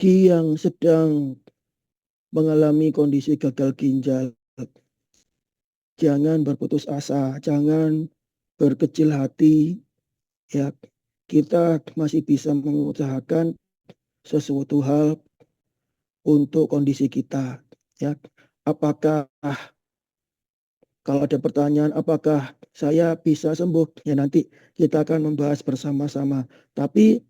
bagi yang sedang mengalami kondisi gagal ginjal, jangan berputus asa, jangan berkecil hati, ya. Kita masih bisa mengusahakan sesuatu hal untuk kondisi kita, ya. Apakah Kalau ada pertanyaan apakah saya bisa sembuh, ya nanti kita akan membahas bersama-sama. Tapi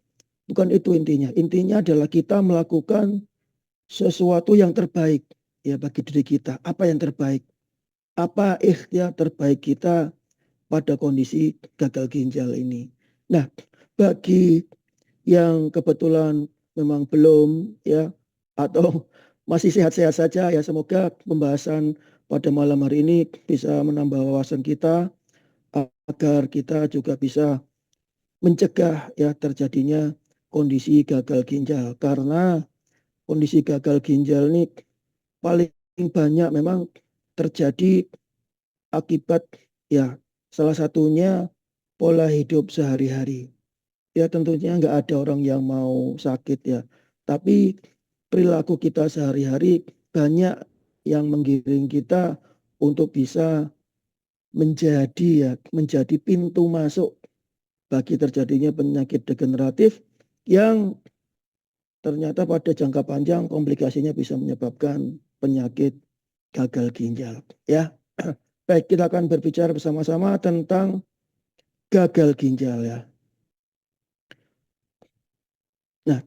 bukan itu intinya. Intinya adalah kita melakukan sesuatu yang terbaik ya bagi diri kita. Apa yang terbaik? Apa ikhtiar terbaik kita pada kondisi gagal ginjal ini? Nah, bagi yang kebetulan memang belum ya atau masih sehat-sehat saja ya, semoga pembahasan pada malam hari ini bisa menambah wawasan kita agar kita juga bisa mencegah ya terjadinya kondisi gagal ginjal, karena kondisi gagal ginjal ini paling banyak memang terjadi akibat ya salah satunya pola hidup sehari-hari. Ya tentunya nggak ada orang yang mau sakit ya. Tapi perilaku kita sehari-hari banyak yang menggiring kita untuk bisa menjadi pintu masuk bagi terjadinya penyakit degeneratif yang ternyata pada jangka panjang komplikasinya bisa menyebabkan penyakit gagal ginjal. Ya, baik, kita akan berbicara bersama-sama tentang gagal ginjal ya. Nah,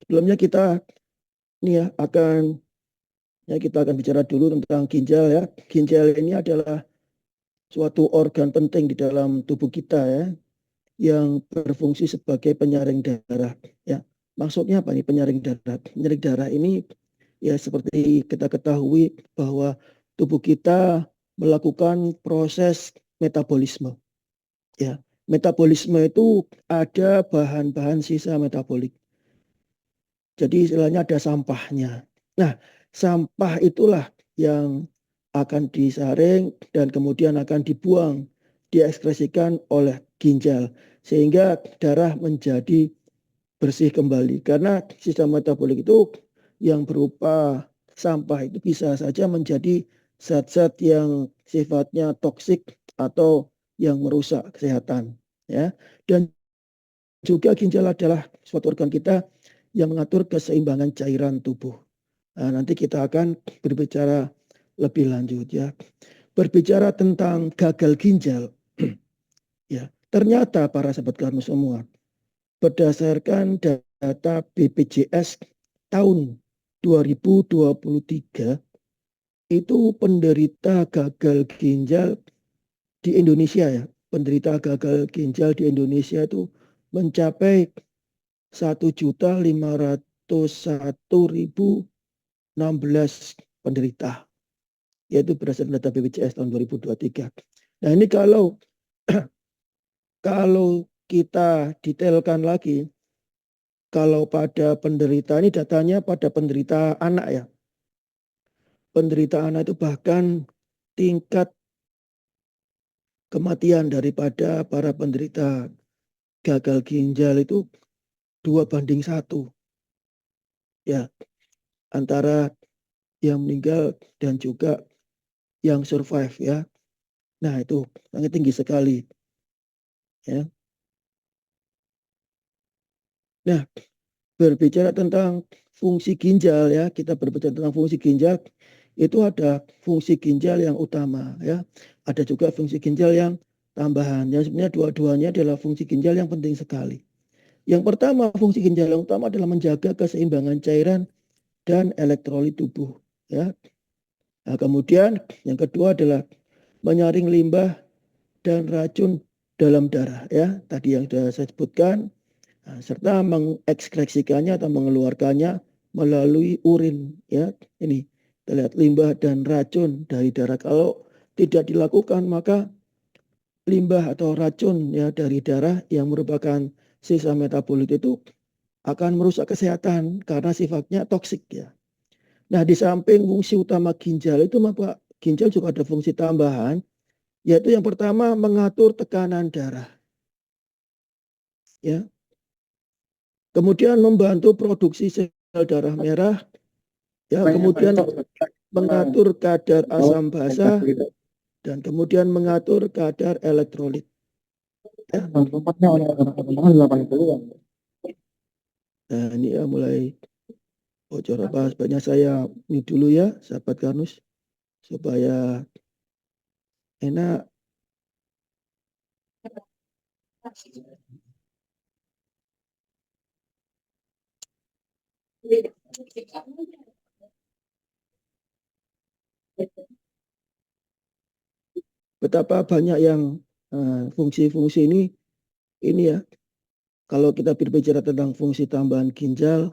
sebelumnya kita kita akan bicara dulu tentang ginjal ya. Ginjal ini adalah suatu organ penting di dalam tubuh kita ya, yang berfungsi sebagai penyaring darah ya. Maksudnya apa nih penyaring darah? Penyaring darah ini ya seperti kita ketahui bahwa tubuh kita melakukan proses metabolisme ya. Metabolisme itu ada bahan-bahan sisa metabolik. Jadi istilahnya ada sampahnya. Nah, sampah itulah yang akan disaring dan kemudian akan dibuang, diekskresikan oleh ginjal. Sehingga darah menjadi bersih kembali. Karena sistem metabolik itu yang berupa sampah itu bisa saja menjadi zat-zat yang sifatnya toksik atau yang merusak kesehatan. Ya. Dan juga ginjal adalah suatu organ kita yang mengatur keseimbangan cairan tubuh. Nah, nanti kita akan berbicara lebih lanjut ya. Berbicara tentang gagal ginjal, ya ternyata para sahabat kami semua, berdasarkan data BPJS tahun 2023, itu penderita gagal ginjal di Indonesia ya, penderita gagal ginjal di Indonesia itu mencapai 1.501.016 penderita, yaitu berdasarkan data BPJS tahun 2023. Nah ini kalau kita detailkan lagi, kalau pada penderita ini datanya pada penderita anak ya. Penderita anak itu bahkan tingkat kematian daripada para penderita gagal ginjal itu 2:1 ya, antara yang meninggal dan juga yang survive ya. Nah itu sangat tinggi sekali ya. Nah, berbicara tentang fungsi ginjal ya, kita berbicara tentang fungsi ginjal, itu ada fungsi ginjal yang utama ya. Ada juga fungsi ginjal yang tambahan. Yang sebenarnya dua-duanya adalah fungsi ginjal yang penting sekali. Yang pertama, fungsi ginjal yang utama adalah menjaga keseimbangan cairan dan elektrolit tubuh ya. Nah, kemudian yang kedua adalah menyaring limbah dan racun dalam darah ya. Tadi yang sudah saya sebutkan. Nah, serta mengekskresikannya atau mengeluarkannya melalui urin ya. Ini kita lihat limbah dan racun dari darah. Kalau tidak dilakukan maka limbah atau racun ya dari darah yang merupakan sisa metabolit itu akan merusak kesehatan karena sifatnya toksik ya. Nah, di samping fungsi utama ginjal itu maka ginjal juga ada fungsi tambahan, yaitu yang pertama mengatur tekanan darah ya. Kemudian membantu produksi darah merah, ya, kemudian mengatur kadar asam basa, dan kemudian mengatur kadar elektrolit. Ya. Nah, ini ya mulai bocor apa sebaiknya saya ini dulu ya, sahabat Karnus, supaya enak. Betapa banyak yang fungsi-fungsi ini ya, kalau kita berbicara tentang fungsi tambahan ginjal,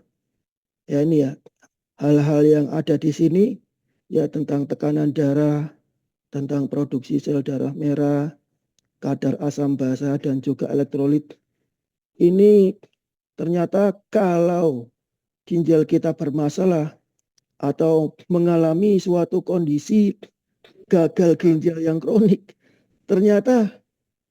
ya ini ya, hal-hal yang ada di sini, ya tentang tekanan darah, tentang produksi sel darah merah, kadar asam basa, dan juga elektrolit. Ini ternyata kalau ginjal kita bermasalah atau mengalami suatu kondisi gagal ginjal yang kronik, ternyata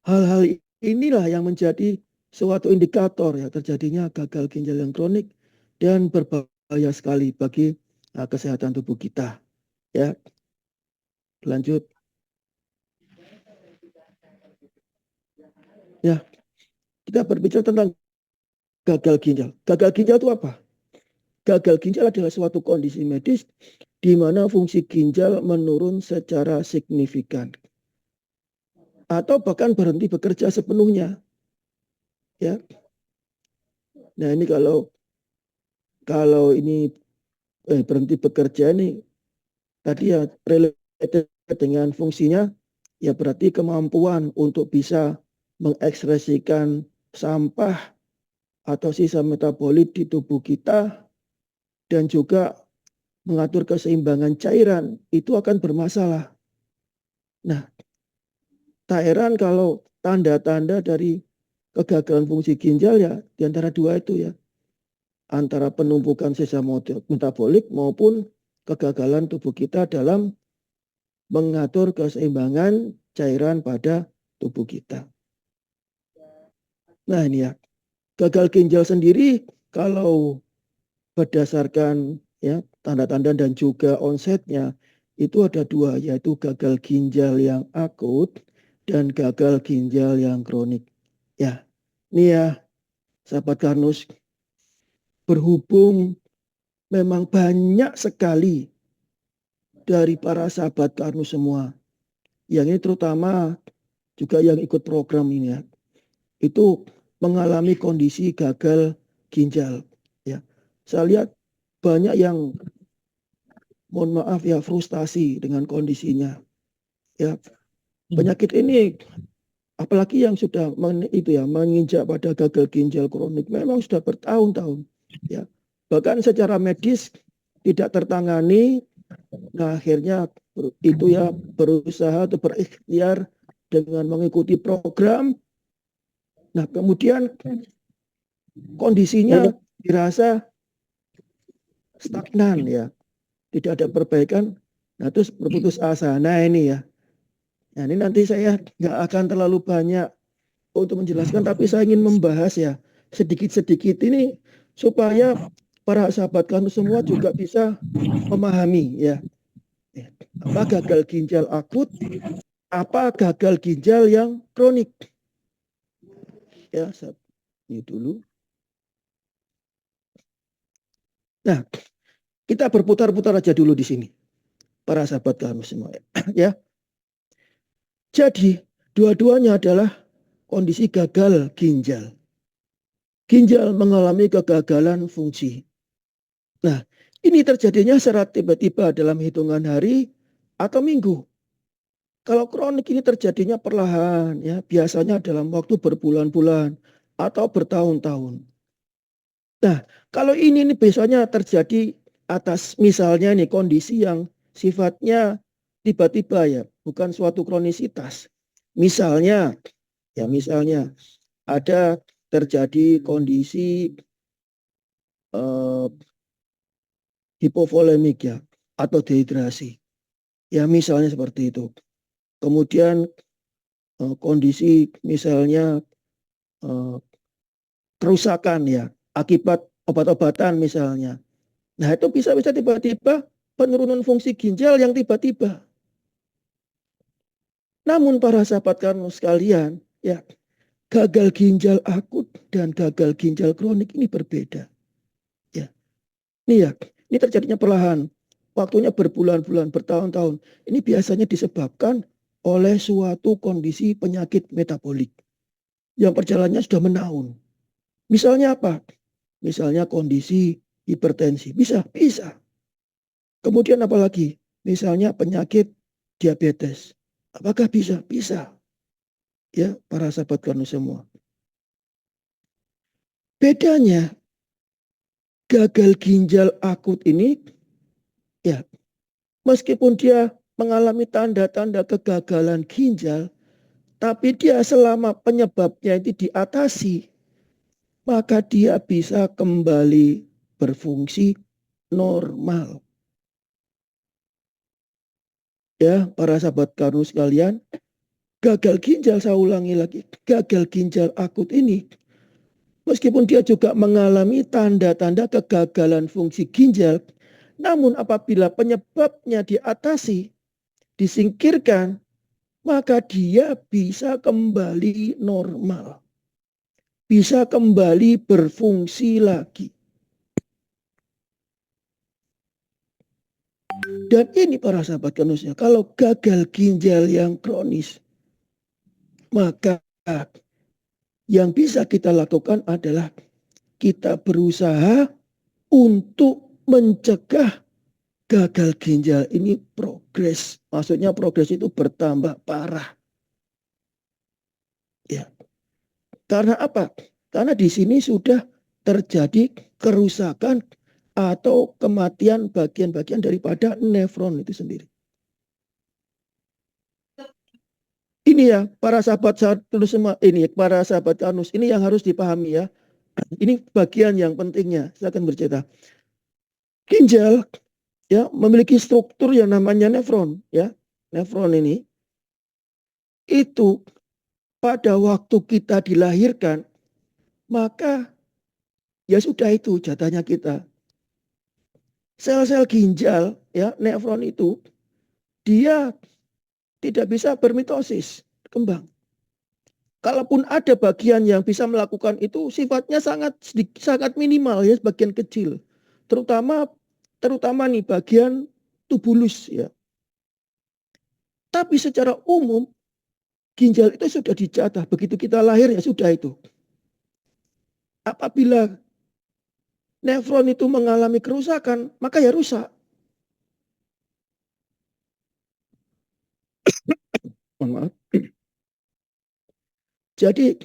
hal-hal inilah yang menjadi suatu indikator ya terjadinya gagal ginjal yang kronik dan berbahaya sekali bagi kesehatan tubuh kita. Ya, lanjut. Ya, kita berbicara tentang gagal ginjal. Gagal ginjal itu apa? Gagal ginjal adalah suatu kondisi medis di mana fungsi ginjal menurun secara signifikan atau bahkan berhenti bekerja sepenuhnya. Ya. Nah, ini kalau ini berhenti bekerja ini tadi ya related dengan fungsinya, ya berarti kemampuan untuk bisa mengekspresikan sampah atau sisa metabolit di tubuh kita dan juga mengatur keseimbangan cairan itu akan bermasalah. Nah, tak heran kalau tanda-tanda dari kegagalan fungsi ginjal ya di antara dua itu ya, antara penumpukan sisa metabolik maupun kegagalan tubuh kita dalam mengatur keseimbangan cairan pada tubuh kita. Nah ini ya, gagal ginjal sendiri kalau berdasarkan ya tanda-tanda dan juga onsetnya itu ada dua, yaitu gagal ginjal yang akut dan gagal ginjal yang kronik. Ya, ini ya sahabat Karnus, berhubung memang banyak sekali dari para sahabat Karnus semua, yang ini terutama juga yang ikut program ini ya, itu mengalami kondisi gagal ginjal. Ya, saya lihat banyak yang mohon maaf ya frustasi dengan kondisinya. Ya, penyakit ini apalagi yang sudah menginjak pada gagal ginjal kronik memang sudah bertahun-tahun. Ya, bahkan secara medis tidak tertangani. Nah, akhirnya itu ya berusaha atau berikhtiar dengan mengikuti program. Nah, kemudian kondisinya dirasa stagnan ya, tidak ada perbaikan. Nah, terus berputus asa. Nah, ini ya. Nah, ini nanti saya nggak akan terlalu banyak untuk menjelaskan, tapi saya ingin membahas ya sedikit-sedikit ini supaya para sahabat kami semua juga bisa memahami ya apa gagal ginjal akut, apa gagal ginjal yang kronik. Ya, ini dulu. Nah, kita berputar-putar aja dulu di sini, para sahabat kami semua ya. Jadi, dua-duanya adalah kondisi gagal ginjal. Ginjal mengalami kegagalan fungsi. Nah, ini terjadinya secara tiba-tiba dalam hitungan hari atau minggu. Kalau kronik ini terjadinya perlahan, ya biasanya dalam waktu berbulan-bulan atau bertahun-tahun. Nah, kalau ini biasanya terjadi atas misalnya nih kondisi yang sifatnya tiba-tiba ya, bukan suatu kronisitas. Misalnya ada terjadi kondisi hipovolemik ya atau dehidrasi. Ya misalnya seperti itu. Kemudian kondisi misalnya kerusakan ya akibat obat-obatan misalnya. Nah, itu bisa-bisa tiba-tiba penurunan fungsi ginjal yang tiba-tiba. Namun para sahabat kami sekalian, ya, gagal ginjal akut dan gagal ginjal kronik ini berbeda. Ya, ini ya, ini terjadinya perlahan. Waktunya berbulan-bulan, bertahun-tahun. Ini biasanya disebabkan oleh suatu kondisi penyakit metabolik yang perjalanannya sudah menahun. Misalnya apa? Misalnya kondisi hipertensi. Bisa, bisa. Kemudian apalagi? Misalnya penyakit diabetes. Apakah bisa? Bisa. Ya, para sahabat kami semua. Bedanya gagal ginjal akut ini, ya, meskipun dia mengalami tanda-tanda kegagalan ginjal, tapi dia selama penyebabnya itu diatasi, maka dia bisa kembali berfungsi normal. Ya, para sahabat kami sekalian, gagal ginjal, saya ulangi lagi, gagal ginjal akut ini, meskipun dia juga mengalami tanda-tanda kegagalan fungsi ginjal, namun apabila penyebabnya diatasi, disingkirkan, maka dia bisa kembali normal. Bisa kembali berfungsi lagi. Dan ini para sahabat kanusnya, kalau gagal ginjal yang kronis, maka yang bisa kita lakukan adalah kita berusaha untuk mencegah gagal ginjal ini progres. Maksudnya progres itu bertambah parah. Ya. Karena apa? Karena di sini sudah terjadi kerusakan atau kematian bagian-bagian daripada nefron itu sendiri. Ini ya para sahabat terus semua ini para sahabat kanus ini yang harus dipahami ya. Ini bagian yang pentingnya. Saya akan bercerita. Ginjal ya memiliki struktur yang namanya nefron ya. Nefron ini itu pada waktu kita dilahirkan maka ya sudah itu jatahnya kita. Sel-sel ginjal ya nefron itu dia tidak bisa bermitosis, kembang. Kalaupun ada bagian yang bisa melakukan itu sifatnya sangat minimal ya, sebagian kecil. Terutama nih bagian tubulus ya. Tapi secara umum ginjal itu sudah dijatah, begitu kita lahir ya sudah itu. Apabila nefron itu mengalami kerusakan, maka ya rusak. Mohon maaf. Jadi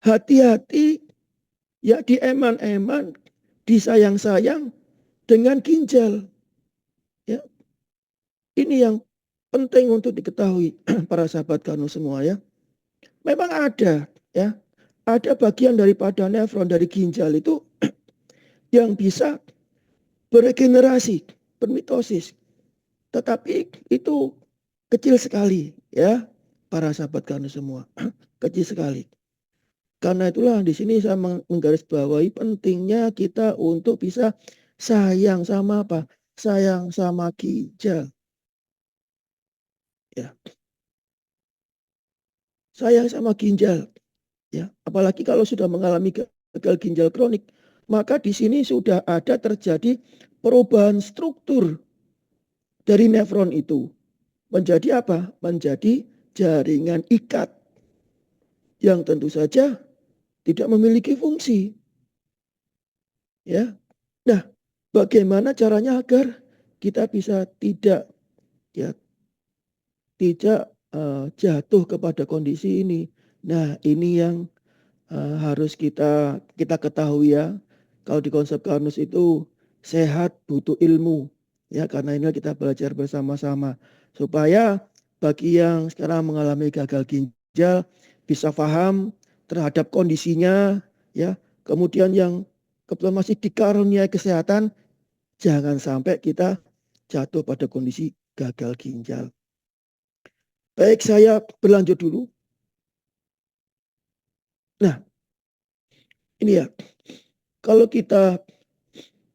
hati-hati ya dieman-eman, disayang-sayang dengan ginjal. Ya, ini yang penting untuk diketahui para sahabat kanu semua ya. Memang ada ya, ada bagian daripada nefron dari ginjal itu yang bisa beregenerasi, bermitosis. Tetapi itu kecil sekali ya para sahabat kanu semua. Kecil sekali. Karena itulah di sini saya menggarisbawahi pentingnya kita untuk bisa sayang sama apa? Sayang sama ginjal. Ya. Sayang sama ginjal. Ya, apalagi kalau sudah mengalami gagal ginjal kronik, maka di sini sudah ada terjadi perubahan struktur dari nefron itu. Menjadi apa? Menjadi jaringan ikat yang tentu saja tidak memiliki fungsi. Ya. Nah, bagaimana caranya agar kita bisa ya tidak jatuh kepada kondisi ini. Nah, ini yang harus kita ketahui ya. Kalau di konsep Karnus itu sehat butuh ilmu. Ya, karena ini kita belajar bersama-sama supaya bagi yang sekarang mengalami gagal ginjal bisa paham terhadap kondisinya ya. Kemudian yang kebetulan masih dikaruniai kesehatan jangan sampai kita jatuh pada kondisi gagal ginjal. Baik, saya berlanjut dulu. Nah, ini ya. Kalau kita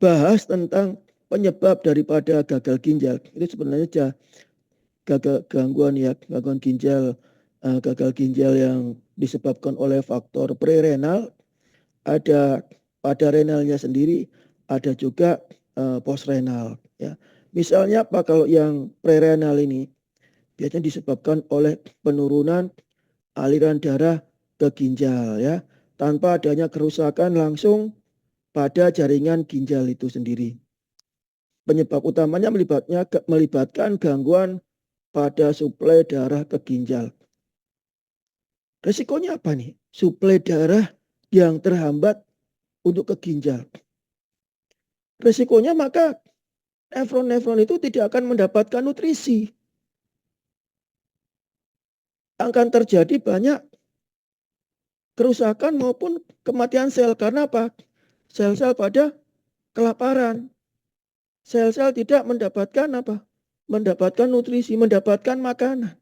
bahas tentang penyebab daripada gagal ginjal. Itu sebenarnya gangguan ginjal, gagal ginjal yang disebabkan oleh faktor prerenal, ada pada renalnya sendiri, ada juga postrenal. Ya. Misalnya apa kalau yang prerenal ini biasanya disebabkan oleh penurunan aliran darah ke ginjal ya, tanpa adanya kerusakan langsung pada jaringan ginjal itu sendiri. Penyebab utamanya melibatkan gangguan pada suplai darah ke ginjal. Resikonya apa nih? Suplai darah yang terhambat untuk ke ginjal. Resikonya maka nefron-nefron itu tidak akan mendapatkan nutrisi. Akan terjadi banyak kerusakan maupun kematian sel. Karena apa? Sel-sel pada kelaparan. Sel-sel tidak mendapatkan apa? Mendapatkan nutrisi, mendapatkan makanan.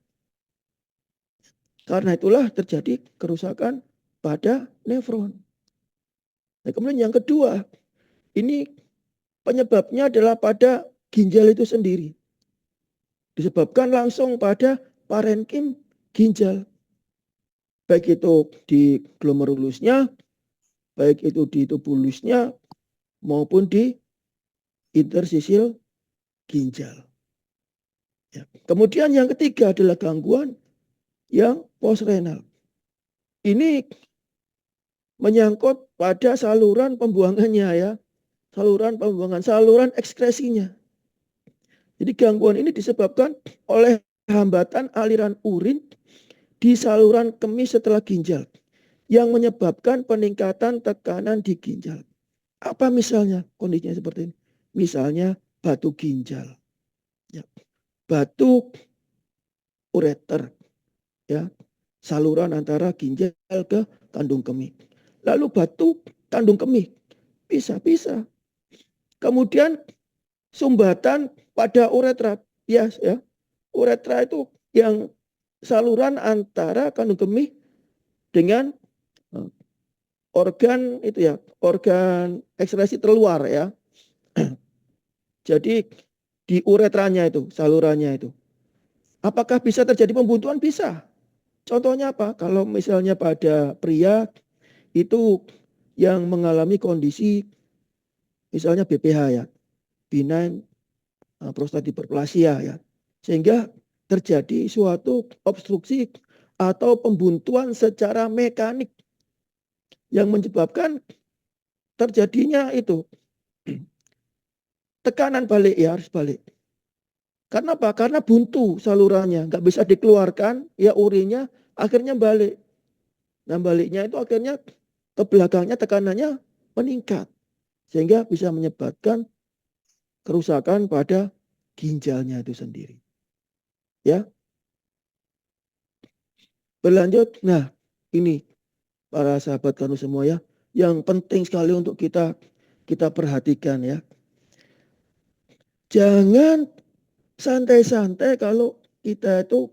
Karena itulah terjadi kerusakan pada nefron. Nah, kemudian yang kedua, ini penyebabnya adalah pada ginjal itu sendiri. Disebabkan langsung pada parenkim ginjal. Baik itu di glomerulusnya, baik itu di tubulusnya, maupun di intersisil ginjal. Ya. Kemudian yang ketiga adalah gangguan yang postrenal. Ini menyangkut pada saluran pembuangannya ya. Saluran pembuangan, saluran ekskresinya. Jadi gangguan ini disebabkan oleh hambatan aliran urin di saluran kemih setelah ginjal yang menyebabkan peningkatan tekanan di ginjal. Apa misalnya kondisinya seperti ini? Misalnya batu ginjal. Ya. Batu ureter ya, saluran antara ginjal ke kandung kemih. Lalu batu kandung kemih bisa. Kemudian sumbatan pada uretra bias ya. Uretra itu yang saluran antara kandung kemih dengan organ itu ya, organ ekskresi terluar ya. Jadi di uretranya itu, salurannya itu. Apakah bisa terjadi pembuntuan? Bisa. Contohnya apa? Kalau misalnya pada pria itu yang mengalami kondisi misalnya BPH ya, benign prostatic hyperplasia ya. Sehingga terjadi suatu obstruksi atau pembuntuan secara mekanik yang menyebabkan terjadinya itu tekanan balik ya, harus balik. Karena apa? Karena buntu salurannya, nggak bisa dikeluarkan, ya urinnya akhirnya balik. Nah baliknya itu akhirnya ke belakangnya tekanannya meningkat. Sehingga bisa menyebabkan kerusakan pada ginjalnya itu sendiri. Ya. Berlanjut, nah ini para sahabat kanu semua ya, yang penting sekali untuk kita perhatikan ya. Jangan santai-santai kalau kita itu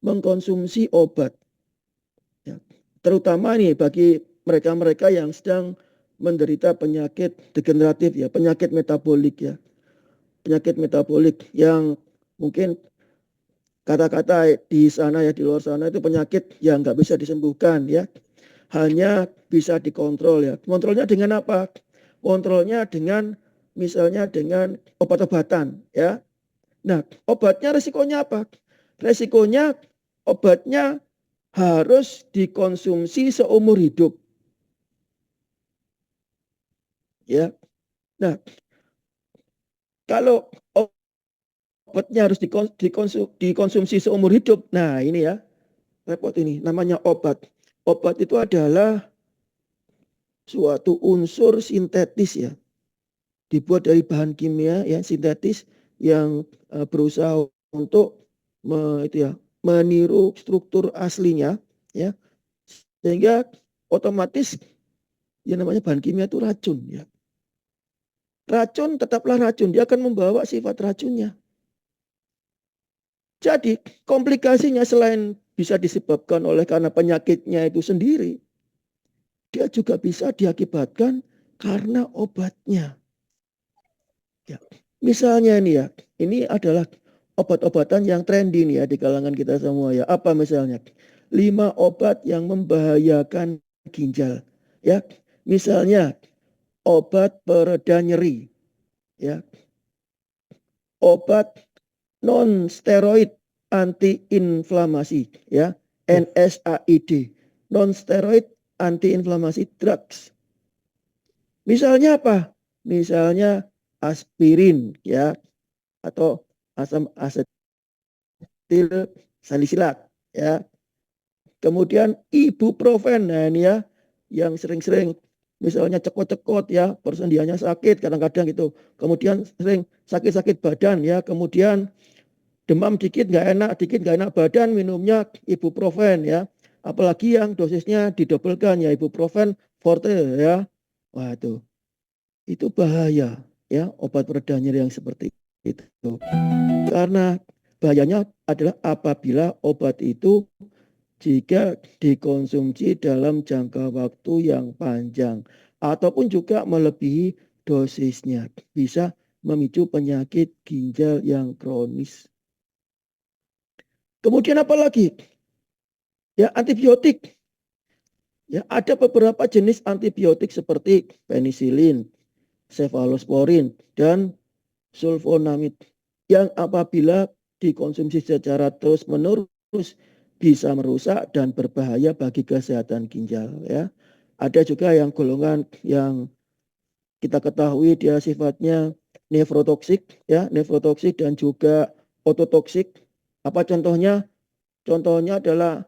mengkonsumsi obat. Ya. Terutama nih bagi mereka-mereka yang sedang menderita penyakit degeneratif ya, penyakit metabolik ya. Penyakit metabolik yang mungkin kata-kata di sana ya, di luar sana itu penyakit yang nggak bisa disembuhkan ya. Hanya bisa dikontrol ya. Kontrolnya dengan apa? Kontrolnya dengan misalnya dengan obat-obatan ya. Nah, obatnya resikonya apa? Resikonya obatnya harus dikonsumsi seumur hidup. Ya. Nah, kalau obatnya harus dikonsumsi seumur hidup. Nah, ini ya. Repot ini, namanya obat. Obat itu adalah suatu unsur sintetis ya. Dibuat dari bahan kimia ya sintetis yang berusaha untuk meniru struktur aslinya ya. Sehingga otomatis yang namanya bahan kimia itu racun ya. Racun tetaplah racun, dia akan membawa sifat racunnya. Jadi komplikasinya selain bisa disebabkan oleh karena penyakitnya itu sendiri, dia juga bisa diakibatkan karena obatnya. Ya. Misalnya ini ya, ini adalah obat-obatan yang trendy nih ya di kalangan kita semua ya. Apa misalnya? 5 obat yang membahayakan ginjal. Ya, misalnya obat pereda nyeri, ya, obat non steroid anti-inflamasi, ya, NSAID, non steroid anti-inflamasi drugs. Misalnya apa? Misalnya aspirin, ya, atau asam asetil salisilat, ya. Kemudian ibuprofen, nah ini ya, yang sering-sering misalnya cekot-cekot ya, persendiannya sakit kadang-kadang gitu. Kemudian sering sakit-sakit badan ya, kemudian demam dikit nggak enak badan, minumnya ibuprofen ya. Apalagi yang dosisnya didobelkan ya, ibuprofen forte ya. Wah itu bahaya ya, obat pereda nyeri yang seperti itu. Karena bahayanya adalah apabila obat itu jika dikonsumsi dalam jangka waktu yang panjang ataupun juga melebihi dosisnya bisa memicu penyakit ginjal yang kronis. Kemudian apa lagi? Ya, antibiotik. Ya, ada beberapa jenis antibiotik seperti penisilin, cefalosporin, dan sulfonamid yang apabila dikonsumsi secara terus-menerus bisa merusak dan berbahaya bagi kesehatan ginjal ya. Ada juga yang golongan yang kita ketahui dia sifatnya nefrotoksik ya, nefrotoksik dan juga ototoksik. Apa contohnya? Contohnya adalah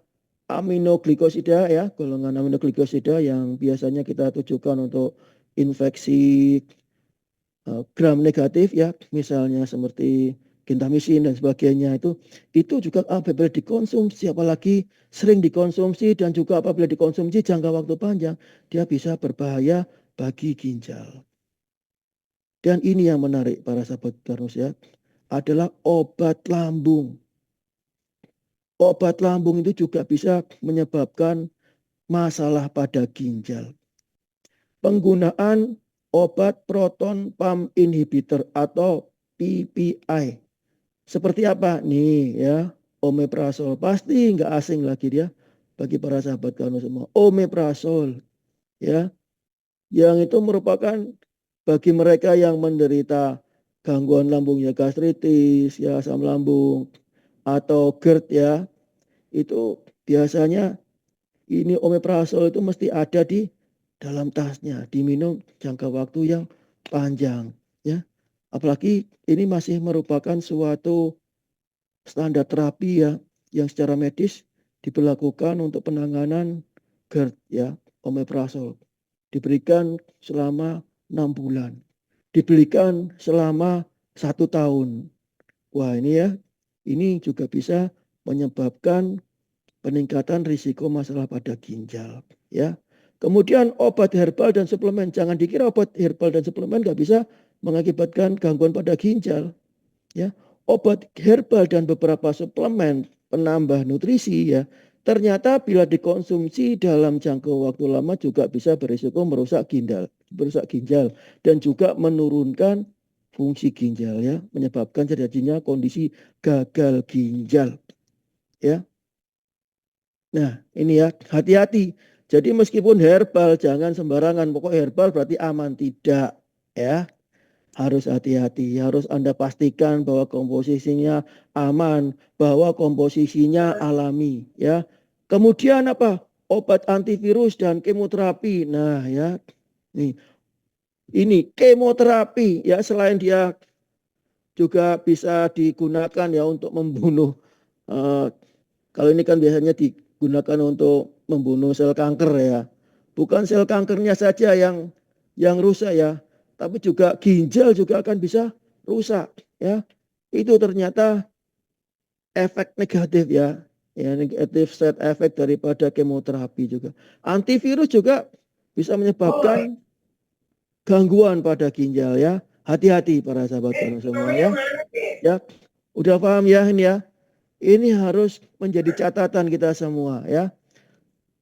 aminoglikosida ya, golongan aminoglikosida yang biasanya kita tujukan untuk infeksi gram negatif ya, misalnya seperti gentamisin dan sebagainya itu juga apabila dikonsumsi, apalagi sering dikonsumsi dan juga apabila dikonsumsi jangka waktu panjang, dia bisa berbahaya bagi ginjal. Dan ini yang menarik para sahabat Karnus ya, adalah obat lambung. Obat lambung itu juga bisa menyebabkan masalah pada ginjal. Penggunaan obat proton pump inhibitor atau PPI. Seperti apa? Nih ya, omeprazol. Pasti nggak asing lagi dia bagi para sahabat kamu semua. Omeprazol ya, yang itu merupakan bagi mereka yang menderita gangguan lambungnya gastritis, ya asam lambung atau GERD ya, itu biasanya ini omeprazol itu mesti ada di dalam tasnya, diminum jangka waktu yang panjang ya. Apalagi ini masih merupakan suatu standar terapi ya yang secara medis diberlakukan untuk penanganan GERD ya, omeprazol. Diberikan selama 6 bulan. Diberikan selama 1 tahun. Wah ini ya, ini juga bisa menyebabkan peningkatan risiko masalah pada ginjal ya. Kemudian obat herbal dan suplemen, jangan dikira obat herbal dan suplemen nggak bisa mengakibatkan gangguan pada ginjal ya. Obat herbal dan beberapa suplemen penambah nutrisi ya, ternyata bila dikonsumsi dalam jangka waktu lama juga bisa berisiko merusak ginjal dan juga menurunkan fungsi ginjal ya, menyebabkan terjadinya kondisi gagal ginjal ya. Nah, ini ya, hati-hati. Jadi meskipun herbal jangan sembarangan, pokok herbal berarti aman, tidak ya. Harus hati-hati, harus Anda pastikan bahwa komposisinya aman, bahwa komposisinya alami ya. Kemudian apa? Obat antivirus dan kemoterapi. Nah, ya. Nih, ini kemoterapi ya, selain dia juga bisa digunakan ya untuk membunuh kalau ini kan biasanya digunakan untuk membunuh sel kanker ya. Bukan sel kankernya saja yang rusak ya, tapi juga ginjal juga akan bisa rusak ya. Itu ternyata efek negatif ya. Ya, negatif side effect daripada kemoterapi juga. Antivirus juga bisa menyebabkan gangguan pada ginjal ya. Hati-hati para sahabat semua ya. Ya, udah paham ya ini ya. Ini harus menjadi catatan kita semua ya.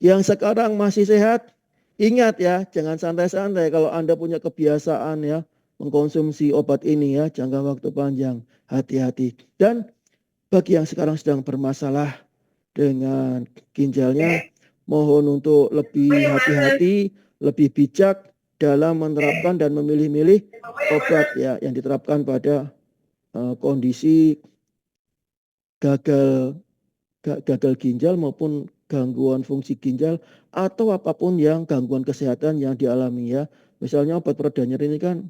Yang sekarang masih sehat, ingat ya, jangan santai-santai kalau Anda punya kebiasaan ya, mengkonsumsi obat ini ya jangka waktu panjang, hati-hati. Dan bagi yang sekarang sedang bermasalah dengan ginjalnya, mohon untuk lebih hati-hati, lebih bijak dalam menerapkan dan memilih-milih obat ya yang diterapkan pada kondisi gagal ginjal maupun gangguan fungsi ginjal atau apapun yang gangguan kesehatan yang dialami ya. Misalnya obat pereda nyeri ini kan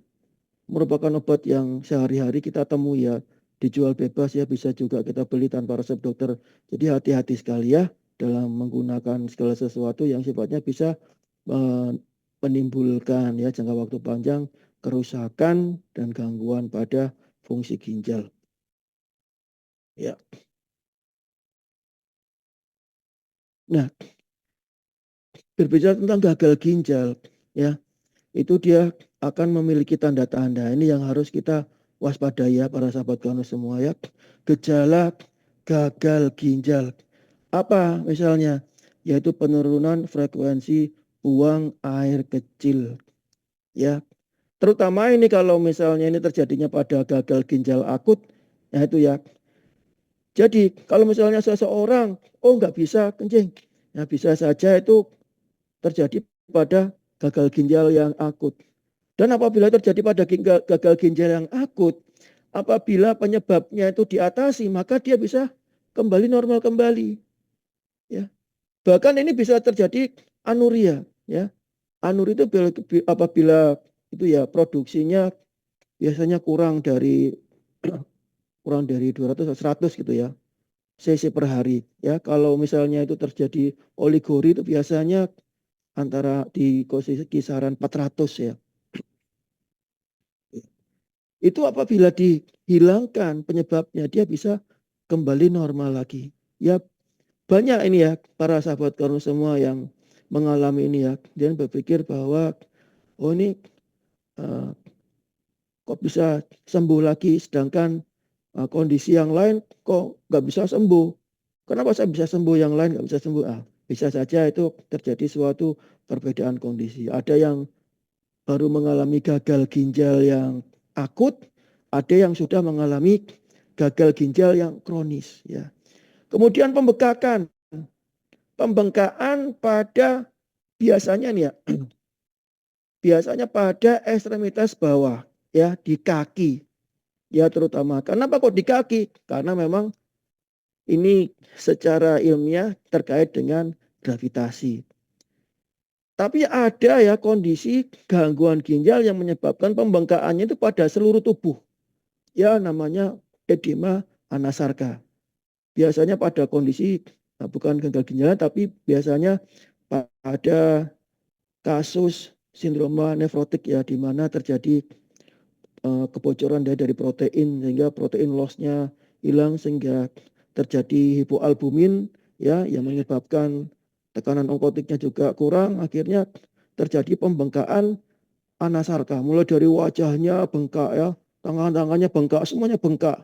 merupakan obat yang sehari-hari kita temui ya, dijual bebas ya, bisa juga kita beli tanpa resep dokter. Jadi hati-hati sekali ya dalam menggunakan segala sesuatu yang sifatnya bisa menimbulkan ya jangka waktu panjang kerusakan dan gangguan pada fungsi ginjal. Ya. Nah, berbicara tentang gagal ginjal ya, itu dia akan memiliki tanda-tanda ini yang harus kita waspadai ya para sahabat kamu semua ya. Gejala gagal ginjal apa misalnya? Yaitu penurunan frekuensi buang air kecil ya. Terutama ini kalau misalnya ini terjadinya pada gagal ginjal akut ya itu ya. Jadi kalau misalnya seseorang nggak bisa kencing ya bisa saja itu terjadi pada gagal ginjal yang akut. Dan apabila terjadi pada gagal ginjal yang akut, apabila penyebabnya itu diatasi, maka dia bisa kembali normal kembali. Ya. Bahkan ini bisa terjadi anuria. Ya. Anuri itu apabila itu ya produksinya biasanya kurang dari 200 atau 100 gitu ya. cc per hari. Ya, kalau misalnya itu terjadi oligori itu biasanya antara di kisaran 400 ya. Itu apabila dihilangkan penyebabnya dia bisa kembali normal lagi. Ya banyak ini ya para sahabat karun semua yang mengalami ini ya. Dia berpikir bahwa ini kok bisa sembuh lagi sedangkan kondisi yang lain kok nggak bisa sembuh. Kenapa saya bisa sembuh yang lain nggak bisa sembuh? Bisa saja itu terjadi suatu perbedaan kondisi. Ada yang baru mengalami gagal ginjal yang akut, ada yang sudah mengalami gagal ginjal yang kronis ya. Kemudian pembengkakan pada biasanya nih ya, biasanya pada ekstremitas bawah ya di kaki ya terutama. Kenapa kok di kaki? Karena memang ini secara ilmiah terkait dengan gravitasi. Tapi ada ya kondisi gangguan ginjal yang menyebabkan pembengkakannya itu pada seluruh tubuh. Ya namanya edema anasarka. Biasanya pada kondisi bukan gagal ginjal tapi biasanya pada kasus sindroma nefrotik ya di mana terjadi kebocoran dari protein sehingga protein loss-nya hilang sehingga terjadi hipoalbumin ya yang menyebabkan tekanan onkotiknya juga kurang, akhirnya terjadi pembengkakan anasarka mulai dari wajahnya bengkak ya, tangan-tangannya bengkak, semuanya bengkak.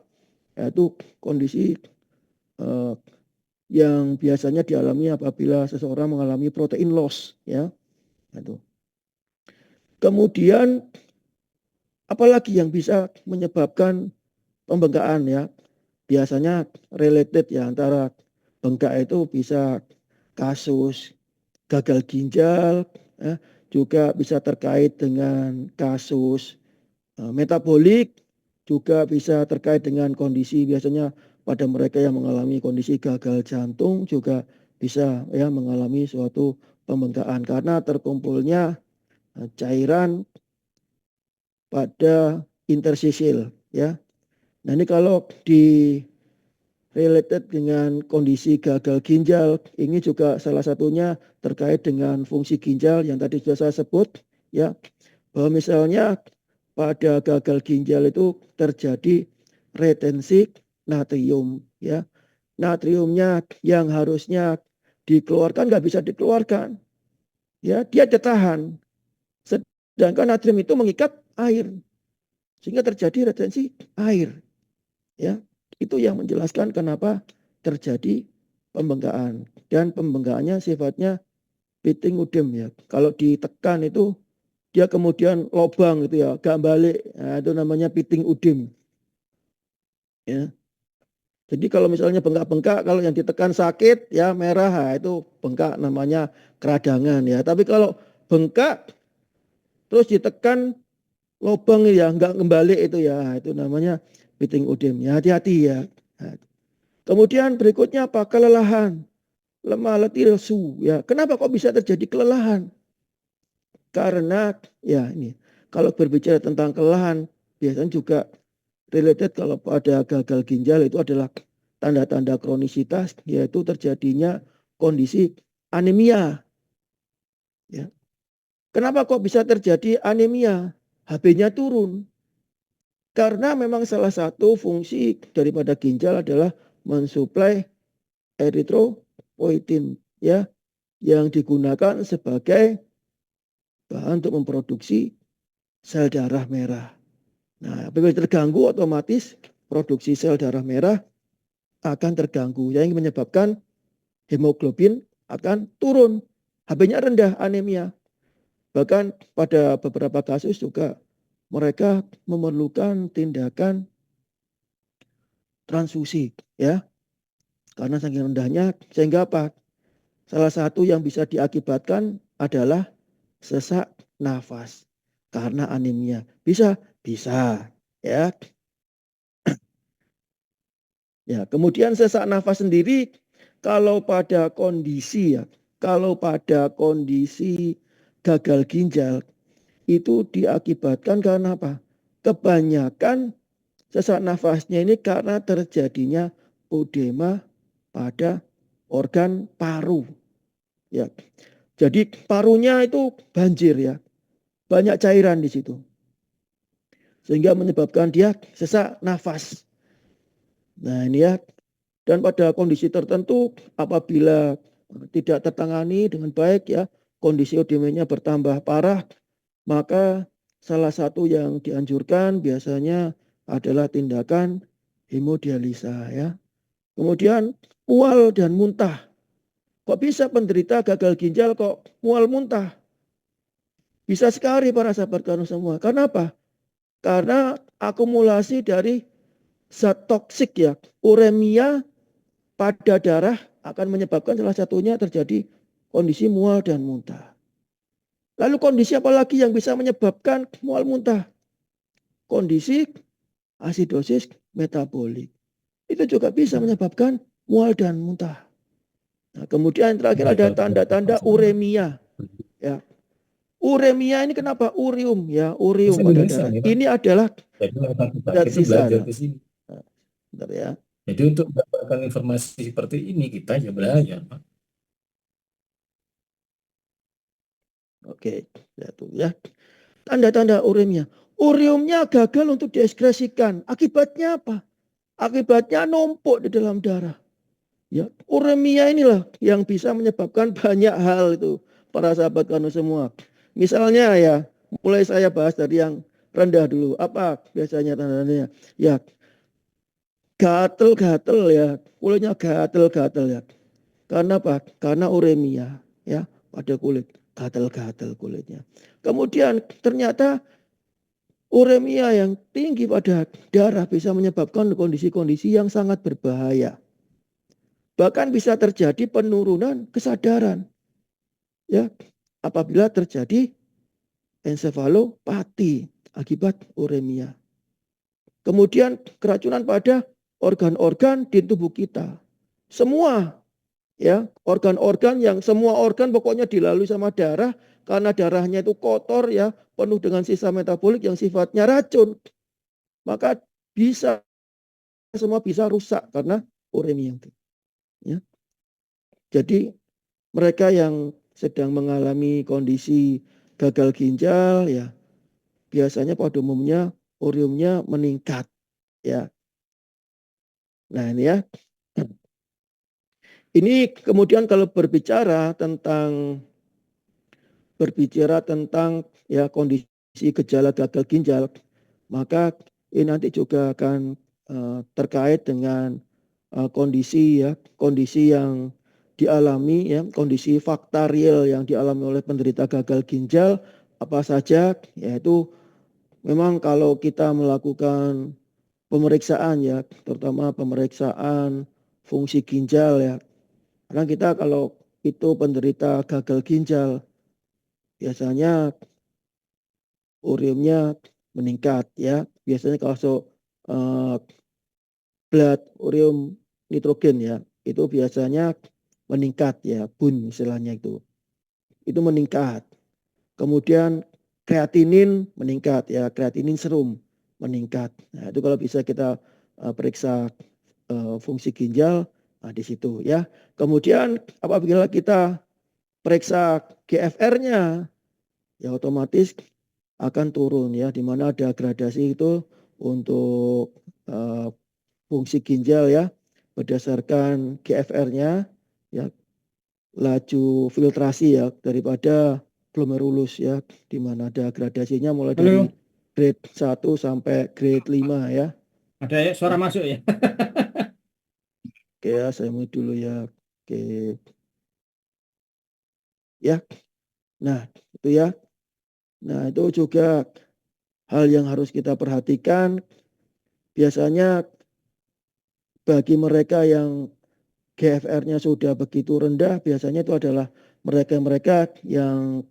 Ya, itu kondisi yang biasanya dialami apabila seseorang mengalami protein loss ya. Itu. Kemudian apalagi yang bisa menyebabkan pembengkakan ya? Biasanya related ya antara bengkak itu bisa kasus gagal ginjal ya, juga bisa terkait dengan kasus metabolik, juga bisa terkait dengan kondisi biasanya pada mereka yang mengalami kondisi gagal jantung juga bisa ya mengalami suatu pembengkakan karena terkumpulnya cairan pada interstisil ya. Nah ini kalau di related dengan kondisi gagal ginjal, ini juga salah satunya terkait dengan fungsi ginjal yang tadi sudah saya sebut ya, bahwa misalnya pada gagal ginjal itu terjadi retensi natrium ya. Natriumnya yang harusnya dikeluarkan nggak bisa dikeluarkan. Ya, dia ditahan. Sedangkan natrium itu mengikat air sehingga terjadi retensi air. Ya, itu yang menjelaskan kenapa terjadi pembengkakan dan pembengkakannya sifatnya pitting udem ya. Kalau ditekan itu dia kemudian lobang gitu ya, gak balik. Nah, itu namanya piting udim. Ya. Jadi kalau misalnya bengkak-bengkak, kalau yang ditekan sakit ya merah, nah, itu bengkak namanya keradangan ya. Tapi kalau bengkak terus ditekan lobang ya nggak kembali itu ya, itu namanya piting udim. Ya hati-hati ya. Nah, kemudian berikutnya apa? Kelelahan, lemah letih lesu. Ya, kenapa kok bisa terjadi kelelahan? Karena ya ini kalau berbicara tentang kelelahan biasanya juga related kalau pada gagal ginjal itu adalah tanda-tanda kronisitas, yaitu terjadinya kondisi anemia. Ya. Kenapa kok bisa terjadi anemia? HB-nya turun. Karena memang salah satu fungsi daripada ginjal adalah mensuplai eritropoietin ya, yang digunakan sebagai bahan untuk memproduksi sel darah merah. Nah, apabila terganggu otomatis produksi sel darah merah akan terganggu yang menyebabkan hemoglobin akan turun. HB-nya rendah, anemia. Bahkan pada beberapa kasus juga mereka memerlukan tindakan transfusi ya. Karena saking rendahnya sehingga apa? Salah satu yang bisa diakibatkan adalah sesak nafas karena anemia. Bisa, bisa ya. Ya, kemudian sesak nafas sendiri kalau pada kondisi gagal ginjal itu diakibatkan karena apa? Kebanyakan sesak nafasnya ini karena terjadinya edema pada organ paru. Ya. Jadi parunya itu banjir ya. Banyak cairan di situ. Sehingga menyebabkan dia sesak nafas. Nah, ini ya. Dan pada kondisi tertentu apabila tidak tertangani dengan baik ya, kondisi edemanya bertambah parah, maka salah satu yang dianjurkan biasanya adalah tindakan hemodialisa ya. Kemudian mual dan muntah. Kok bisa penderita gagal ginjal kok mual muntah? Bisa sekali para sahabat kanu semua. Karena apa? Karena akumulasi dari zat toksik ya. Uremia pada darah akan menyebabkan salah satunya terjadi kondisi mual dan muntah. Lalu kondisi apa lagi yang bisa menyebabkan mual muntah? Kondisi asidosis metabolik. Itu juga bisa menyebabkan mual dan muntah. Nah, kemudian terakhir ada tanda-tanda uremia. Ya. Uremia ini kenapa? Urium ya, urium pada darah. Ini adalah zat sisa. Nah, bentar ya. Jadi untuk mendapatkan informasi seperti ini kita ya belajar, Pak. Oke, satu ya. Tanda-tanda uremia. Uriumnya gagal untuk dieskresikan. Akibatnya apa? Akibatnya numpuk di dalam darah. Ya, uremia inilah yang bisa menyebabkan banyak hal itu para sahabat kanu semua. Misalnya ya, mulai saya bahas dari yang rendah dulu. Apa biasanya tanda-tandanya? Ya, gatel-gatel ya, kulitnya gatel-gatel ya. Karena apa? Karena uremia ya pada kulit, gatel-gatel kulitnya. Kemudian ternyata uremia yang tinggi pada darah bisa menyebabkan kondisi-kondisi yang sangat berbahaya. Bahkan bisa terjadi penurunan kesadaran. Ya, apabila terjadi ensefalopati akibat uremia. Kemudian keracunan pada organ-organ di tubuh kita. Semua ya, organ-organ yang semua organ pokoknya dilalui sama darah karena darahnya itu kotor ya, penuh dengan sisa metabolik yang sifatnya racun. Maka bisa semua bisa rusak karena uremia itu. Ya. Jadi mereka yang sedang mengalami kondisi gagal ginjal ya biasanya pada umumnya uriumnya meningkat ya. Nah ini ya. Ini kemudian kalau berbicara tentang ya kondisi gejala gagal ginjal, maka ini nanti juga akan terkait dengan kondisi yang dialami ya, kondisi fakta real yang dialami oleh penderita gagal ginjal apa saja, yaitu memang kalau kita melakukan pemeriksaan ya, terutama pemeriksaan fungsi ginjal ya. Karena kita kalau itu penderita gagal ginjal, biasanya ureumnya meningkat ya. Biasanya kalau blood ureum nitrogen ya, itu biasanya meningkat ya, bun istilahnya itu. Itu meningkat. Kemudian kreatinin meningkat ya, kreatinin serum meningkat. Nah, itu kalau bisa kita periksa fungsi ginjal di situ ya. Kemudian apabila kita periksa GFR-nya ya otomatis akan turun ya, di mana ada gradasi itu untuk fungsi ginjal ya, berdasarkan GFR-nya ya, laju filtrasi ya daripada glomerulus ya, di mana ada gradasinya mulai dari Halo, grade 1 sampai grade 5 ya. ada ya suara Ya, masuk ya? oke ya, saya mulai dulu ya. Oke. Ya. Nah, itu ya. Nah, itu juga hal yang harus kita perhatikan. Biasanya bagi mereka yang GFR-nya sudah begitu rendah, biasanya itu adalah mereka-mereka yang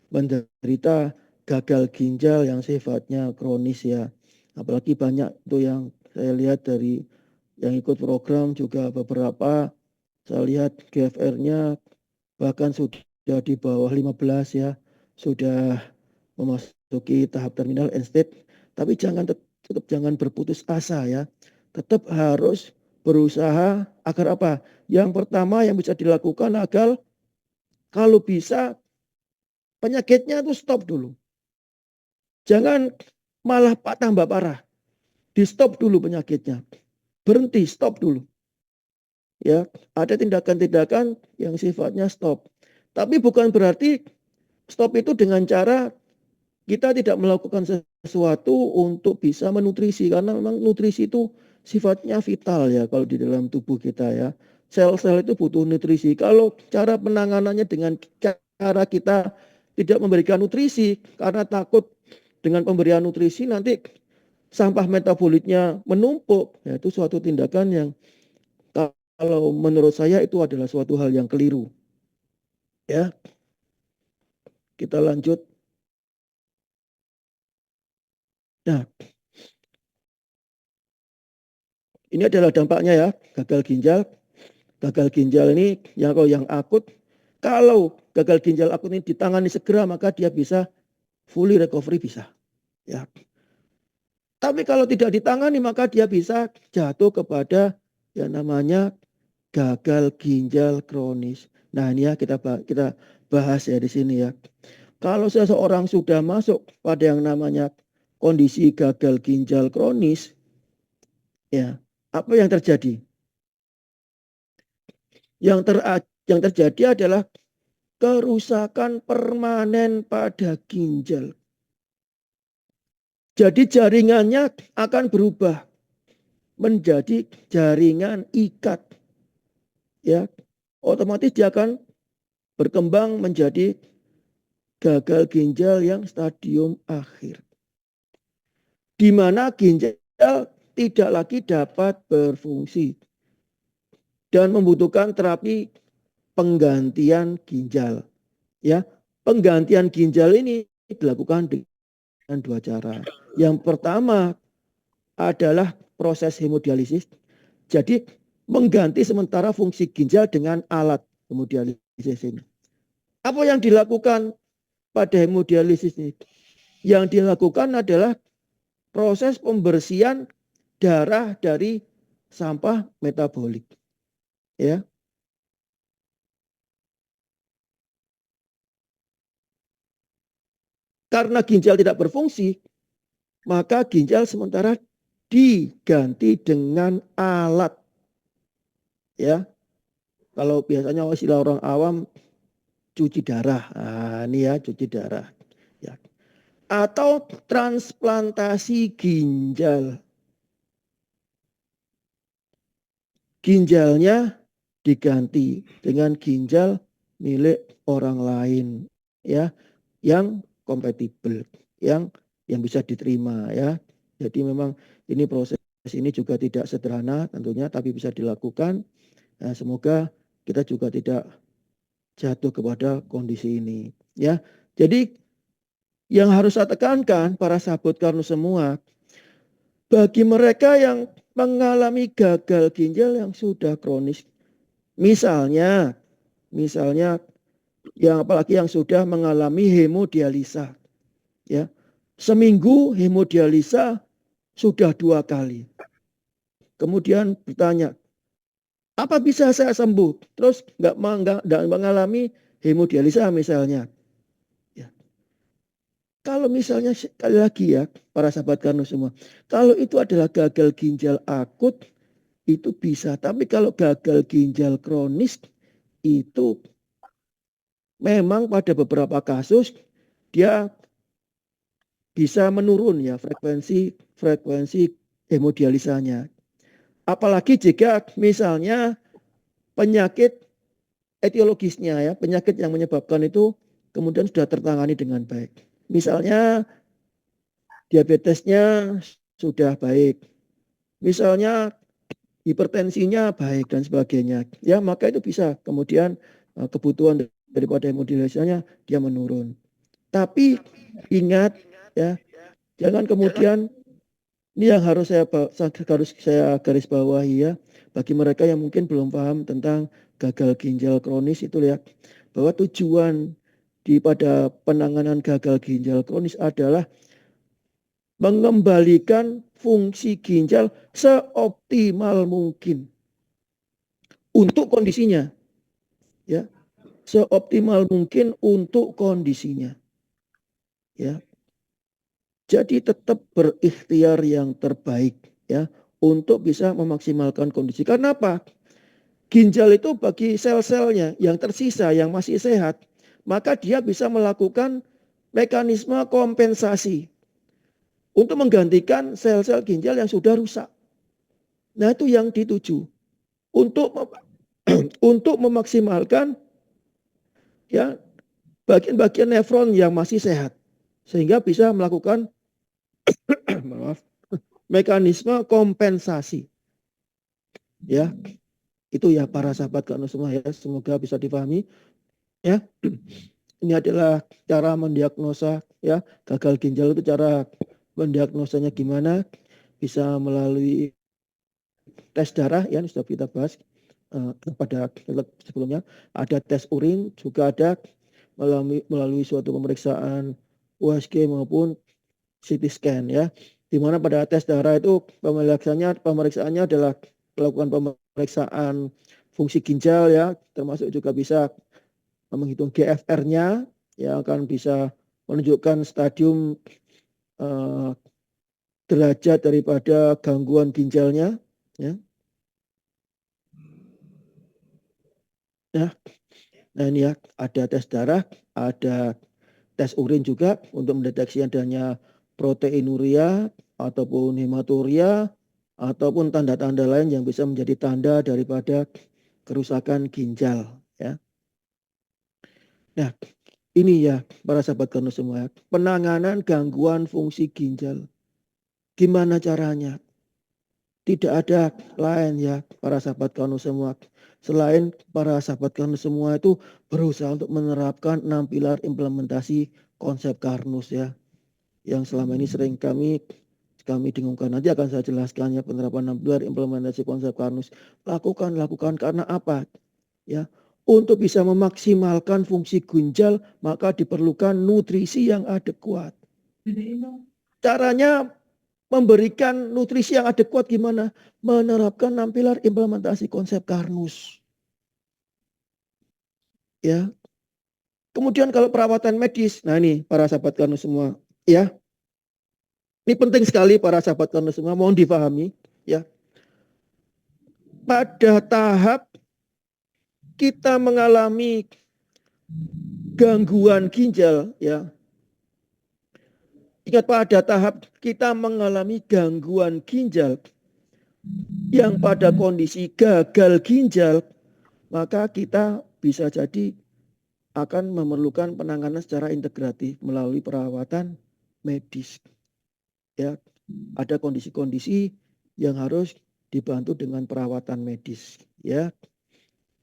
menderita gagal ginjal yang sifatnya kronis ya. Apalagi banyak itu yang saya lihat dari yang ikut program juga beberapa, saya lihat GFR-nya bahkan sudah di bawah 15 ya, sudah memasuki tahap terminal end stage. Tapi tetap jangan berputus asa ya. Tetap harus berusaha agar apa? Yang pertama yang bisa dilakukan agar kalau bisa penyakitnya itu stop dulu. Jangan malah tambah parah. Di stop dulu penyakitnya. Berhenti, stop dulu. Ya, ada tindakan-tindakan yang sifatnya stop. Tapi bukan berarti stop itu dengan cara kita tidak melakukan sesuatu untuk bisa menutrisi, karena memang nutrisi itu sifatnya vital ya kalau di dalam tubuh kita ya. Sel-sel itu butuh nutrisi. Kalau cara penanganannya dengan cara kita tidak memberikan nutrisi karena takut dengan pemberian nutrisi nanti sampah metabolitnya menumpuk, ya itu suatu tindakan yang kalau menurut saya itu adalah suatu hal yang keliru. Ya, kita lanjut. Nah, ini adalah dampaknya ya, gagal ginjal. Gagal ginjal ini yang akut, kalau gagal ginjal akut ini ditangani segera maka dia bisa fully recovery bisa. Ya. Tapi kalau tidak ditangani maka dia bisa jatuh kepada yang namanya gagal ginjal kronis. Nah, ini ya kita bahas ya di sini ya. Kalau seseorang sudah masuk pada yang namanya kondisi gagal ginjal kronis, ya, apa yang terjadi? Yang terjadi adalah kerusakan permanen pada ginjal. Jadi jaringannya akan berubah menjadi jaringan ikat. Ya, otomatis dia akan berkembang menjadi gagal ginjal yang stadium akhir. Di mana ginjal tidak lagi dapat berfungsi dan membutuhkan terapi penggantian ginjal. Ya, penggantian ginjal ini dilakukan dengan dua cara. Yang pertama adalah proses hemodialisis. Jadi mengganti sementara fungsi ginjal dengan alat hemodialisis ini. Apa yang dilakukan pada hemodialisis ini? Yang dilakukan adalah proses pembersihan darah dari sampah metabolik. Ya. Karena ginjal tidak berfungsi, maka ginjal sementara diganti dengan alat. Ya. Kalau biasanya istilah orang awam cuci darah. Nah, ini ya cuci darah. Ya. Atau transplantasi ginjal. Ginjalnya diganti dengan ginjal milik orang lain ya, yang kompatibel yang bisa diterima ya. Jadi memang ini proses ini juga tidak sederhana tentunya, tapi bisa dilakukan. Nah, semoga kita juga tidak jatuh kepada kondisi ini ya. Jadi yang harus saya tekankan para sahabat Karnus semua, bagi mereka yang mengalami gagal ginjal yang sudah kronis, misalnya yang apalagi yang sudah mengalami hemodialisa ya, seminggu hemodialisa sudah 2 kali, kemudian bertanya, apa bisa saya sembuh terus nggak mengalami hemodialisa misalnya ya. Kalau misalnya sekali lagi ya para sahabat Karnus semua, kalau itu adalah gagal ginjal akut itu bisa, tapi kalau gagal ginjal kronis itu memang pada beberapa kasus dia bisa menurun ya frekuensi hemodialisanya. Apalagi jika misalnya penyakit etiologisnya ya, penyakit yang menyebabkan itu kemudian sudah tertangani dengan baik. Misalnya diabetesnya sudah baik. Misalnya hipertensinya baik dan sebagainya. Ya, maka itu bisa kemudian kebutuhan daripada hemodialisanya dia menurun. Tapi ingat ya, jangan kemudian ini yang harus saya garis bawahi ya, bagi mereka yang mungkin belum paham tentang gagal ginjal kronis itu ya, bahwa tujuan pada penanganan gagal ginjal kronis adalah mengembalikan fungsi ginjal seoptimal mungkin untuk kondisinya ya, seoptimal mungkin untuk kondisinya ya. Jadi tetap berikhtiar yang terbaik ya untuk bisa memaksimalkan kondisi. Karena apa? Ginjal itu bagi sel-selnya yang tersisa yang masih sehat, maka dia bisa melakukan mekanisme kompensasi untuk menggantikan sel-sel ginjal yang sudah rusak. Nah, itu yang dituju untuk untuk memaksimalkan ya bagian-bagian nefron yang masih sehat sehingga bisa melakukan maaf, mekanisme kompensasi. Ya, itu ya para sahabat Karnus semua ya, semoga bisa dipahami ya. Ini adalah cara mendiagnosa ya, gagal ginjal itu cara mendiagnosanya gimana? Bisa melalui tes darah ya, sudah kita bahas pada sebelumnya. Ada tes urin, juga ada melalui suatu pemeriksaan USG maupun CT scan ya. Di mana pada tes darah itu pemeriksaannya adalah melakukan pemeriksaan fungsi ginjal ya, termasuk juga bisa menghitung GFR-nya yang akan bisa menunjukkan stadium derajat daripada gangguan ginjalnya ya. Nah ini ya, ada tes darah, ada tes urin juga untuk mendeteksi adanya proteinuria ataupun hematuria ataupun tanda-tanda lain yang bisa menjadi tanda daripada kerusakan ginjal ya. Nah, ini ya para sahabat Karnus semua, penanganan gangguan fungsi ginjal. Gimana caranya? Tidak ada lain ya para sahabat Karnus semua. Selain para sahabat Karnus semua itu berusaha untuk menerapkan 6 pilar implementasi konsep Karnus ya. Yang selama ini sering kami dengungkan. Nanti akan saya jelaskan ya penerapan 6 pilar implementasi konsep Karnus. Lakukan karena apa? Ya, untuk bisa memaksimalkan fungsi ginjal maka diperlukan nutrisi yang adekuat. Caranya memberikan nutrisi yang adekuat gimana? Menerapkan 6 pilar implementasi konsep Karnus. Ya. Kemudian kalau perawatan medis, nah ini para sahabat Karnus semua, ya. Ini penting sekali para sahabat Karnus semua, mohon difahami, ya. Pada tahap kita mengalami gangguan ginjal, ya. Ingat pada tahap kita mengalami gangguan ginjal yang pada kondisi gagal ginjal, maka kita bisa jadi akan memerlukan penanganan secara integratif melalui perawatan medis. Ya, ada kondisi-kondisi yang harus dibantu dengan perawatan medis. Ya,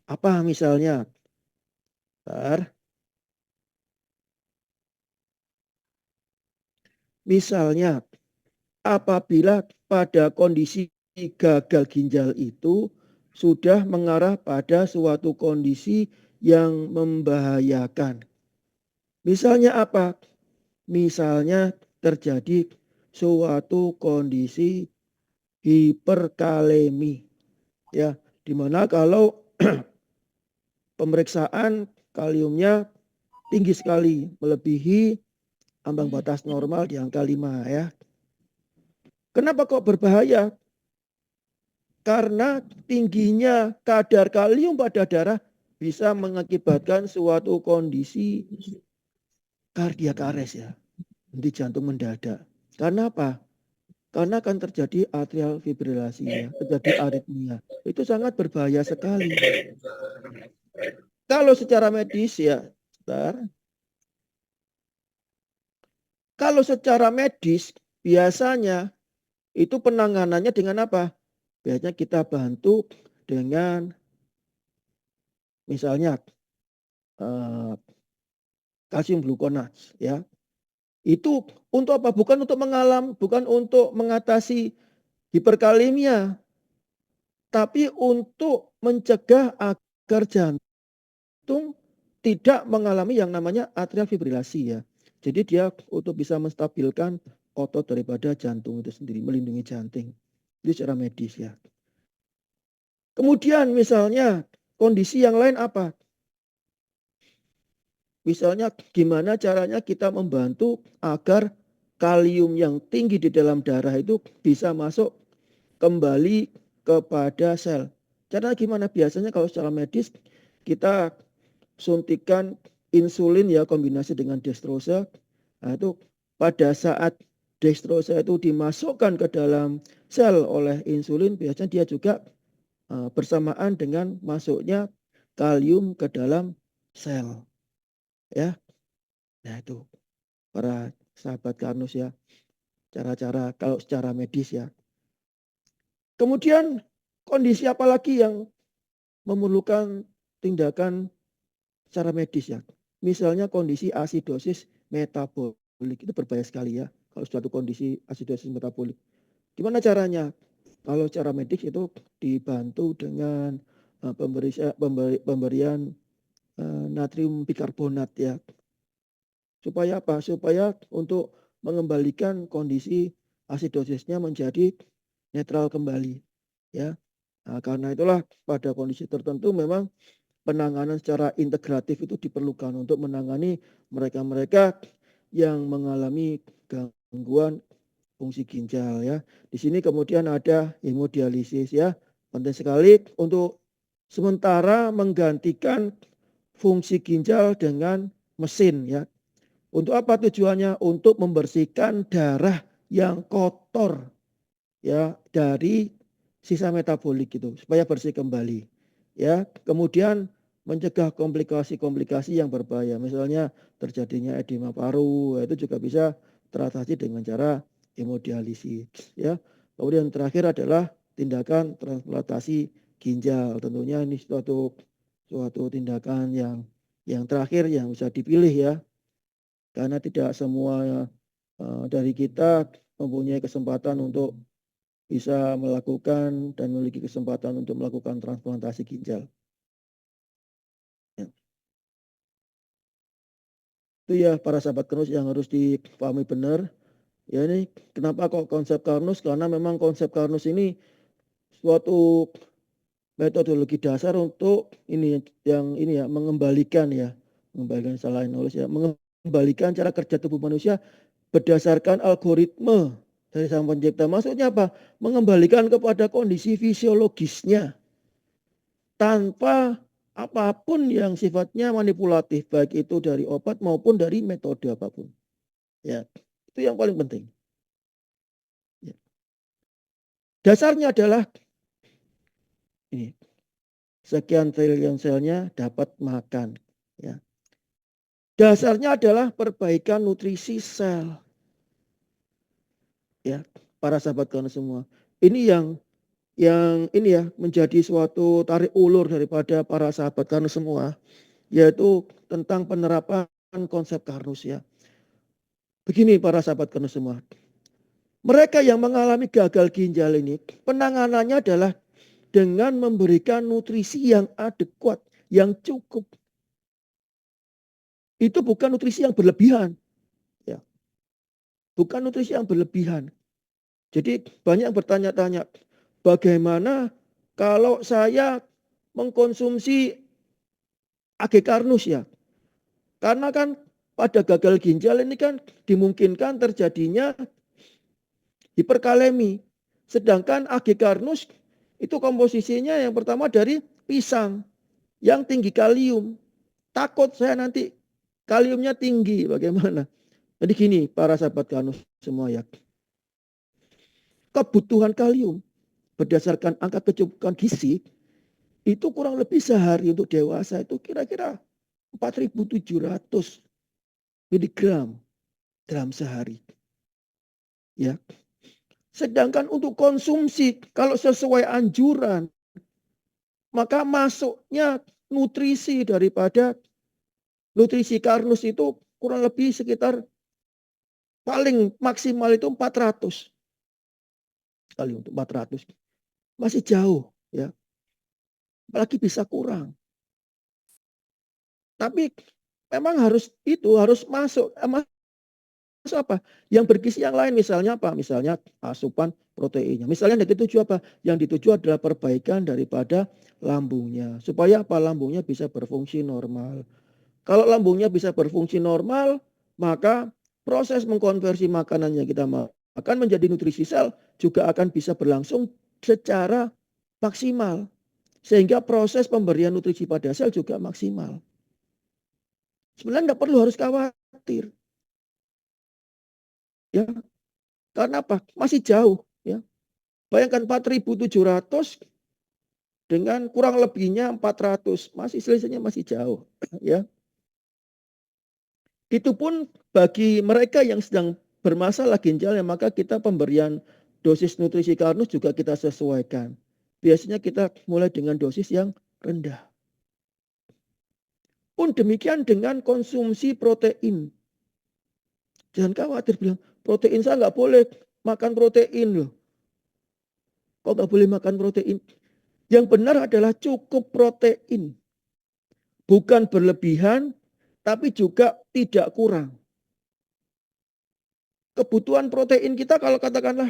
apa misalnya? Misalnya, apabila pada kondisi gagal ginjal itu sudah mengarah pada suatu kondisi yang membahayakan. Misalnya apa? Misalnya terjadi suatu kondisi hiperkalemi. Ya, dimana kalau pemeriksaan kaliumnya tinggi sekali, melebihi ambang batas normal di angka 5 ya. Kenapa kok berbahaya? Karena tingginya kadar kalium pada darah bisa mengakibatkan suatu kondisi kardiak arrest ya. Henti jantung mendadak. Karena apa? Karena akan terjadi atrial fibrilasi ya, terjadi aritmia. Itu sangat berbahaya sekali. Kalau secara medis ya, kalau secara medis biasanya itu penanganannya dengan apa? Biasanya kita bantu dengan misalnya kalsium glukonat ya. Itu untuk apa? Bukan untuk mengatasi hiperkalemia, tapi untuk mencegah agar jantung tidak mengalami yang namanya atrial fibrilasi ya. Jadi dia untuk bisa menstabilkan otot daripada jantung itu sendiri, melindungi jantung. Itu secara medis ya. Kemudian misalnya kondisi yang lain apa? Misalnya gimana caranya kita membantu agar kalium yang tinggi di dalam darah itu bisa masuk kembali kepada sel. Caranya gimana? Biasanya kalau secara medis kita suntikan insulin ya kombinasi dengan dextrosa. Nah, itu pada saat dextrosa itu dimasukkan ke dalam sel oleh insulin, biasanya dia juga bersamaan dengan masuknya kalium ke dalam sel. Ya. Nah, itu para sahabat Karnus ya. Cara-cara kalau secara medis ya. Kemudian kondisi apa lagi yang memerlukan tindakan secara medis ya. Misalnya kondisi asidosis metabolik itu berbahaya sekali ya. Kalau suatu kondisi asidosis metabolik. Gimana caranya? Kalau cara medis itu dibantu dengan pemberian natrium bikarbonat ya. Supaya apa? Supaya untuk mengembalikan kondisi asidosisnya menjadi netral kembali ya. Nah, karena itulah pada kondisi tertentu memang penanganan secara integratif itu diperlukan untuk menangani mereka-mereka yang mengalami gangguan fungsi ginjal ya. Di sini kemudian ada hemodialisis ya. Penting sekali untuk sementara menggantikan fungsi ginjal dengan mesin ya. Untuk apa tujuannya? Untuk membersihkan darah yang kotor ya dari sisa metabolik itu supaya bersih kembali. Ya, kemudian mencegah komplikasi-komplikasi yang berbahaya. Misalnya terjadinya edema paru, itu juga bisa teratasi dengan cara hemodialisis ya. Kemudian terakhir adalah tindakan transplantasi ginjal. Tentunya ini suatu tindakan yang terakhir yang bisa dipilih ya. Karena tidak semua dari kita mempunyai kesempatan untuk bisa melakukan dan memiliki kesempatan untuk melakukan transplantasi ginjal. Ya. Itu ya para sahabat Karnus yang harus dipahami benar. Ya ini kenapa kok konsep Karnus? Karena memang konsep Karnus ini suatu metodologi dasar untuk ini ya mengembalikan selain knowledge ya, mengembalikan cara kerja tubuh manusia berdasarkan algoritma dari Sang Pencipta. Maksudnya apa? Mengembalikan kepada kondisi fisiologisnya tanpa apapun yang sifatnya manipulatif, baik itu dari obat maupun dari metode apapun. Ya, itu yang paling penting. Ya. Dasarnya adalah ini, sekian triliun selnya dapat makan. Ya. Dasarnya adalah perbaikan nutrisi sel. Ya, para sahabat kawan semua. Ini yang ini ya menjadi suatu tarik ulur daripada para sahabat karena semua, yaitu tentang penerapan konsep Karnus ya. Begini para sahabat karena semua, mereka yang mengalami gagal ginjal ini penanganannya adalah dengan memberikan nutrisi yang adekuat, yang cukup. Itu bukan nutrisi yang berlebihan, ya. Bukan nutrisi yang berlebihan. Jadi banyak yang bertanya-tanya, bagaimana kalau saya mengkonsumsi AG Karnus ya? Karena kan pada gagal ginjal ini kan dimungkinkan terjadinya hiperkalemi. Sedangkan AG Karnus itu komposisinya yang pertama dari pisang yang tinggi kalium. Takut saya nanti kaliumnya tinggi, bagaimana? Jadi gini para sahabat Karnus semua ya. Kebutuhan kalium berdasarkan angka kecukupan gizi itu kurang lebih sehari untuk dewasa itu kira-kira 4.700 miligram dalam sehari. Ya. Sedangkan untuk konsumsi kalau sesuai anjuran maka masuknya nutrisi daripada nutrisi Karnus itu kurang lebih sekitar paling maksimal itu 400 kali untuk 400. Masih jauh ya. Apalagi bisa kurang. Tapi memang harus masuk apa? Yang bergizi yang lain misalnya apa? Misalnya asupan proteinnya. Misalnya yang dituju apa? Yang dituju adalah perbaikan daripada lambungnya. Supaya apa? Lambungnya bisa berfungsi normal. Kalau lambungnya bisa berfungsi normal, maka proses mengkonversi makanan yang kita makan menjadi nutrisi sel juga akan bisa berlangsung secara maksimal. Sehingga proses pemberian nutrisi pada sel juga maksimal. Sebenarnya nggak perlu harus khawatir. Ya, karena apa? Masih jauh. Ya. Bayangkan 4.700 dengan kurang lebihnya 400. Masih selisihnya masih jauh. Ya. Itu pun bagi mereka yang sedang bermasalah ginjalnya, maka kita pemberian dosis nutrisi Karnus juga kita sesuaikan. Biasanya kita mulai dengan dosis yang rendah. Pun demikian dengan konsumsi protein. Jangan khawatir bilang, protein saya nggak boleh makan protein loh. Kok nggak boleh makan protein? Yang benar adalah cukup protein. Bukan berlebihan, tapi juga tidak kurang. Kebutuhan protein kita kalau katakanlah,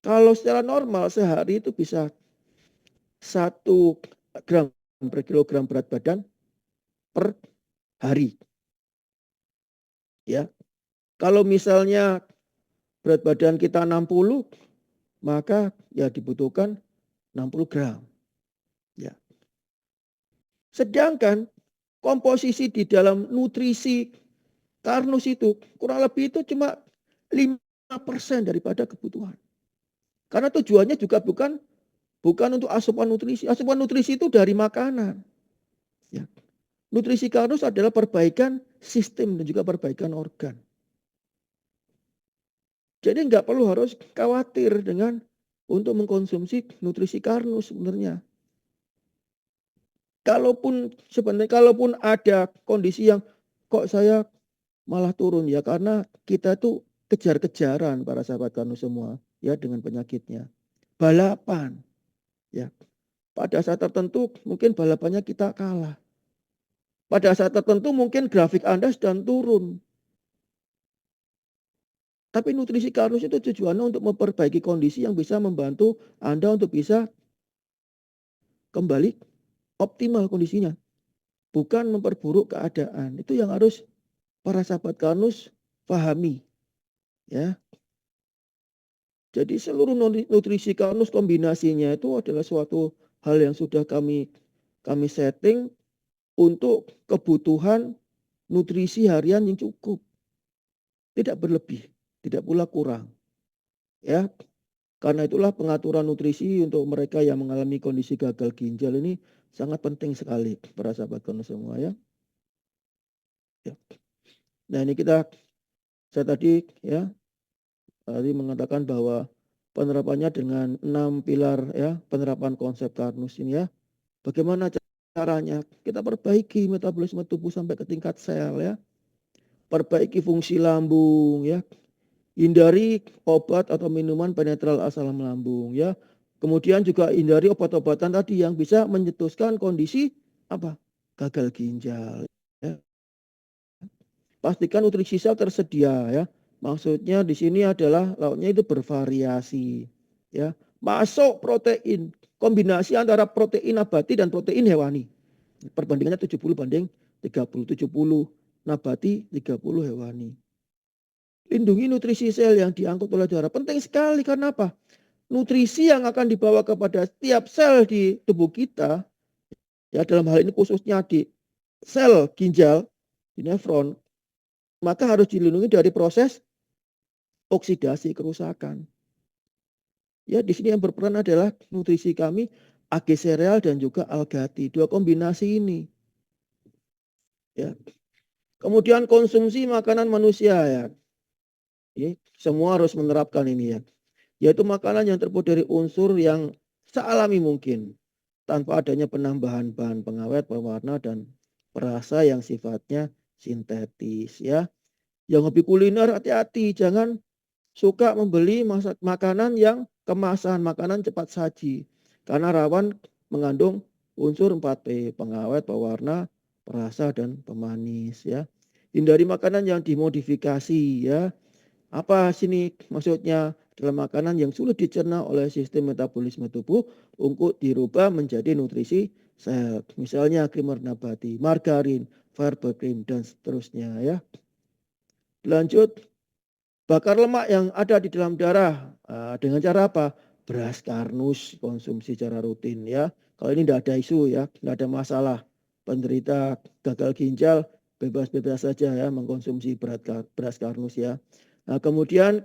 kalau secara normal sehari itu bisa 1 gram per kilogram berat badan per hari. Ya. Kalau misalnya berat badan kita 60, maka ya dibutuhkan 60 gram. Ya. Sedangkan komposisi di dalam nutrisi Karnus itu kurang lebih itu cuma 5% daripada kebutuhan. Karena tujuannya juga bukan untuk asupan nutrisi. Asupan nutrisi itu dari makanan. Ya. Nutrisi Karnus adalah perbaikan sistem dan juga perbaikan organ. Jadi nggak perlu harus khawatir dengan untuk mengkonsumsi nutrisi Karnus sebenarnya. Kalaupun ada kondisi yang kok saya malah turun ya karena kita tuh kejar-kejaran para sahabat Karnus semua ya dengan penyakitnya. Balapan ya. Pada saat tertentu mungkin balapannya kita kalah. Pada saat tertentu mungkin grafik Anda sedang turun. Tapi nutrisi Karnus itu tujuannya untuk memperbaiki kondisi yang bisa membantu Anda untuk bisa kembali optimal kondisinya. Bukan memperburuk keadaan. Itu yang harus para sahabat Karnus pahami. Ya. Jadi seluruh nutrisi Karnus kombinasinya itu adalah suatu hal yang sudah kami setting untuk kebutuhan nutrisi harian yang cukup. Tidak berlebih, tidak pula kurang. Ya. Karena itulah pengaturan nutrisi untuk mereka yang mengalami kondisi gagal ginjal ini sangat penting sekali para sahabat Karnus semua ya. Ya. Nah ini saya tadi mengatakan bahwa penerapannya dengan 6 pilar ya, penerapan konsep Karnus ini ya. Bagaimana caranya? Kita perbaiki metabolisme tubuh sampai ke tingkat sel ya. Perbaiki fungsi lambung ya. Hindari obat atau minuman penetral asam lambung ya. Kemudian juga hindari obat-obatan tadi yang bisa mencetuskan kondisi apa? Gagal ginjal ya. Pastikan nutrisi sel tersedia ya. Maksudnya di sini adalah lauknya itu bervariasi ya. Masuk protein, kombinasi antara protein nabati dan protein hewani. Perbandingannya 70 banding 30, 70 nabati, 30 hewani. Lindungi nutrisi sel yang diangkut oleh darah. Penting sekali karena apa? Nutrisi yang akan dibawa kepada setiap sel di tubuh kita, ya dalam hal ini khususnya di sel ginjal, di nefron, maka harus dilindungi dari proses oksidasi kerusakan. Ya, di sini yang berperan adalah nutrisi kami, AG sereal dan juga algati. Dua kombinasi ini. Ya. Kemudian konsumsi makanan manusia ya. Semua harus menerapkan ini ya. Yaitu makanan yang terbuat dari unsur yang sealami mungkin. Tanpa adanya penambahan bahan pengawet, pewarna, dan perasa yang sifatnya sintetis ya. Yang hobi kuliner hati-hati. Jangan suka membeli makanan yang kemasan, makanan cepat saji. Karena rawan mengandung unsur 4P, pengawet, pewarna, perasa, dan pemanis ya. Hindari makanan yang dimodifikasi ya. Apa sini maksudnya? Dalam makanan yang sulit dicerna oleh sistem metabolisme tubuh untuk dirubah menjadi nutrisi sel. Misalnya krimer nabati, margarin, fiber cream, dan seterusnya ya. Lanjut, bakar lemak yang ada di dalam darah dengan cara apa? Beras Karnus konsumsi secara rutin ya. Kalau ini tidak ada isu ya, tidak ada masalah. Penderita gagal ginjal bebas-bebas saja ya mengkonsumsi beras Karnus ya. Nah, kemudian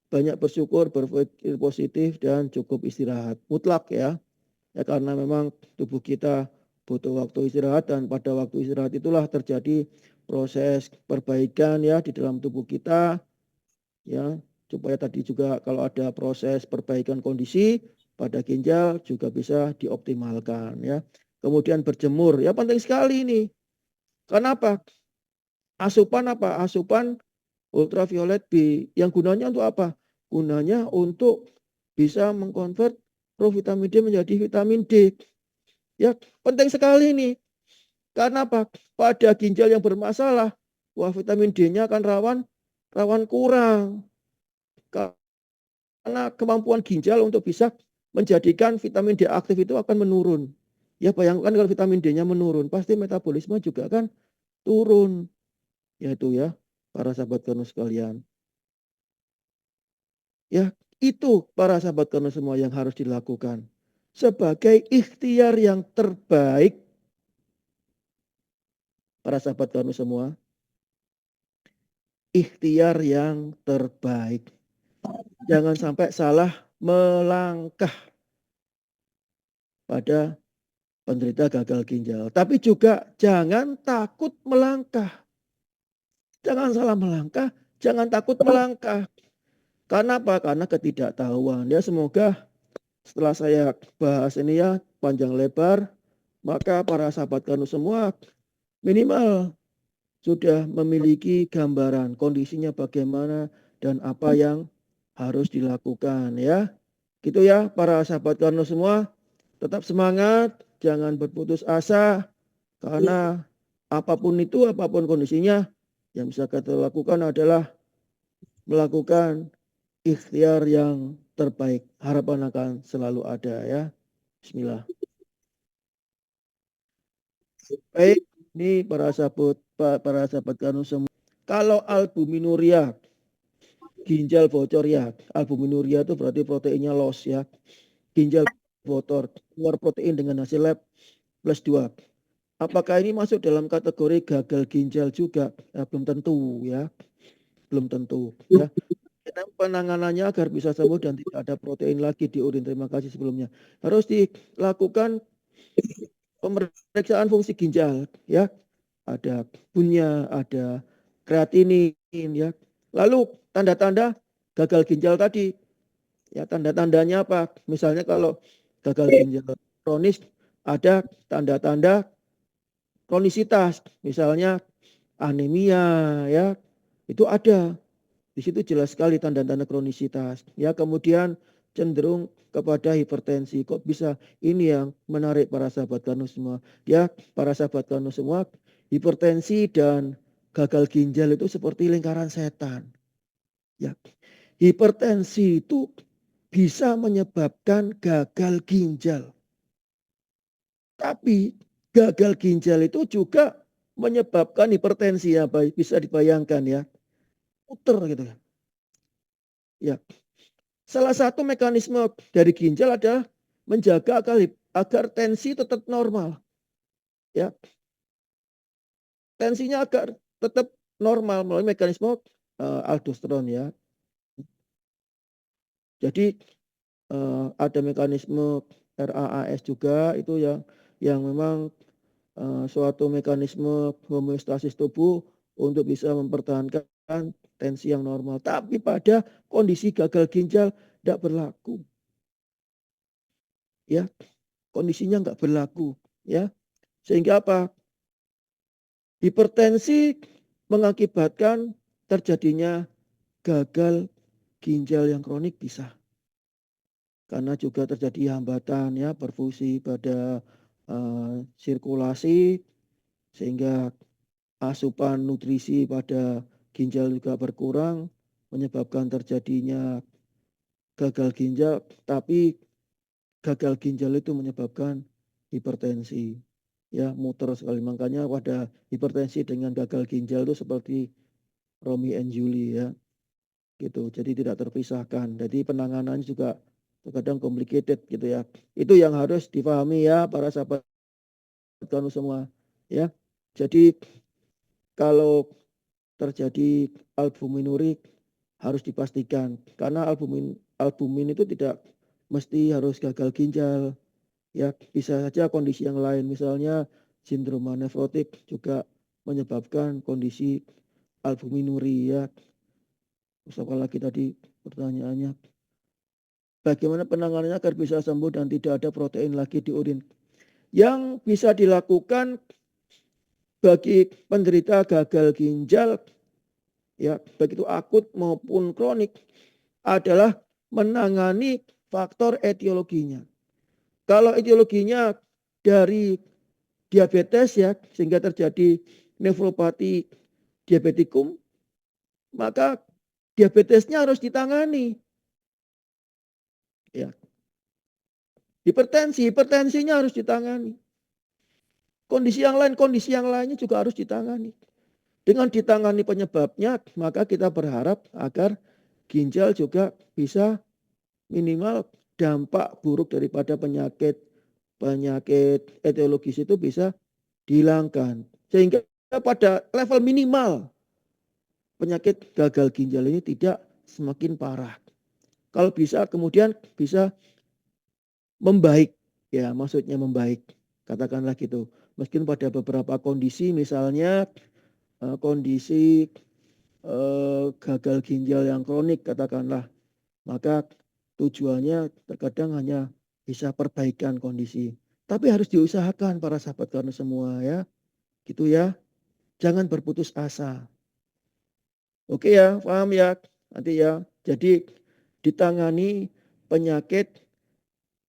banyak bersyukur, berpikir positif, dan cukup istirahat. Mutlak ya. Ya karena memang tubuh kita butuh waktu istirahat dan pada waktu istirahat itulah terjadi proses perbaikan ya di dalam tubuh kita ya supaya tadi juga kalau ada proses perbaikan kondisi pada ginjal juga bisa dioptimalkan ya. Kemudian berjemur ya penting sekali ini. Kenapa? Asupan apa? Asupan ultraviolet B yang gunanya untuk apa? Gunanya untuk bisa mengkonvert provitamin D menjadi vitamin D. Ya, penting sekali ini. Karena apa? Pada ginjal yang bermasalah, wah vitamin D-nya akan rawan kurang. Karena kemampuan ginjal untuk bisa menjadikan vitamin D aktif itu akan menurun. Ya bayangkan kalau vitamin D-nya menurun, pasti metabolisme juga akan turun. Yaitu ya, para sahabat Karnus sekalian. Ya, itu para sahabat Karnus semua yang harus dilakukan. Sebagai ikhtiar yang terbaik, para sahabat Karnus semua, ikhtiar yang terbaik. Jangan sampai salah melangkah pada penderita gagal ginjal. Tapi juga jangan takut melangkah. Jangan salah melangkah, jangan takut melangkah. Karena apa? Karena ketidaktahuan. Ya semoga setelah saya bahas ini ya panjang lebar, maka para sahabat Karnus semua minimal sudah memiliki gambaran kondisinya bagaimana dan apa yang harus dilakukan ya. Gitu ya para sahabat Karnus semua, tetap semangat, jangan berputus asa karena apapun itu, apapun kondisinya, yang bisa kita lakukan adalah melakukan ikhtiar yang terbaik. Harapan akan selalu ada ya. Bismillah. Baik, ini para sahabat Karnus semua. Kalau albuminuria, ginjal bocor ya. Albuminuria itu berarti proteinnya loss ya. Ginjal bocor, keluar protein dengan hasil lab plus 2. Apakah ini masuk dalam kategori gagal ginjal juga? Ya, belum tentu ya. Belum tentu ya. Penanganannya agar bisa sembuh dan tidak ada protein lagi di urin. Terima kasih sebelumnya. Harus dilakukan pemeriksaan fungsi ginjal ya. ada punya, ada kreatinin ya. Lalu tanda-tanda gagal ginjal tadi, ya tanda-tandanya apa? Misalnya kalau gagal ginjal kronis ada tanda-tanda kronisitas, misalnya anemia ya. Itu ada. Di situ jelas sekali tanda-tanda kronisitas. Ya, kemudian cenderung kepada hipertensi. Kok bisa? Ini yang menarik para sahabat Kanu semua. Ya, para sahabat Kanu semua, hipertensi dan gagal ginjal itu seperti lingkaran setan. Ya, hipertensi itu bisa menyebabkan gagal ginjal. Tapi gagal ginjal itu juga menyebabkan hipertensi ya, bisa dibayangkan ya. Puter gitu ya. Ya, salah satu mekanisme dari ginjal adalah menjaga agar tensi tetap normal. Ya, tensinya agar tetap normal melalui mekanisme aldosteron ya. Jadi ada mekanisme RAAS juga itu yang memang suatu mekanisme homeostasis tubuh untuk bisa mempertahankan tensi yang normal. Tapi pada kondisi gagal ginjal tidak berlaku. Ya, kondisinya nggak berlaku. Ya, sehingga apa? Hipertensi mengakibatkan terjadinya gagal ginjal yang kronik bisa. Karena juga terjadi hambatan ya perfusi pada sirkulasi sehingga asupan nutrisi pada ginjal juga berkurang menyebabkan terjadinya gagal ginjal, tapi gagal ginjal itu menyebabkan hipertensi. Ya, muter sekali. Makanya pada hipertensi dengan gagal ginjal itu seperti Romeo and Julie ya. Gitu. Jadi tidak terpisahkan. Jadi penanganannya juga terkadang complicated gitu ya. Itu yang harus difahami ya para sahabat Kanu semua ya. Jadi kalau terjadi albuminurik harus dipastikan karena albumin itu tidak mesti harus gagal ginjal. Ya, bisa saja kondisi yang lain, misalnya sindroma nefrotik juga menyebabkan kondisi albuminuria. Terus apa lagi tadi pertanyaannya? Bagaimana penanganannya agar bisa sembuh dan tidak ada protein lagi di urin? Yang bisa dilakukan bagi penderita gagal ginjal, ya baik itu akut maupun kronik, adalah menangani faktor etiologinya. Kalau etiologinya dari diabetes ya sehingga terjadi nefropati diabetikum, maka diabetesnya harus ditangani. Ya. Hipertensinya harus ditangani. Kondisi yang lainnya juga harus ditangani. Dengan ditangani penyebabnya, maka kita berharap agar ginjal juga bisa minimal dampak buruk daripada penyakit etiologis itu bisa dihilangkan. Sehingga pada level minimal penyakit gagal ginjal ini tidak semakin parah. Kalau bisa kemudian bisa membaik, ya maksudnya membaik, katakanlah gitu. Meskipun pada beberapa kondisi, misalnya kondisi gagal ginjal yang kronik, katakanlah, maka tujuannya terkadang hanya bisa perbaikan kondisi. Tapi harus diusahakan para sahabat karena semua ya, gitu ya. Jangan berputus asa. Oke ya, paham ya nanti ya. Jadi ditangani penyakit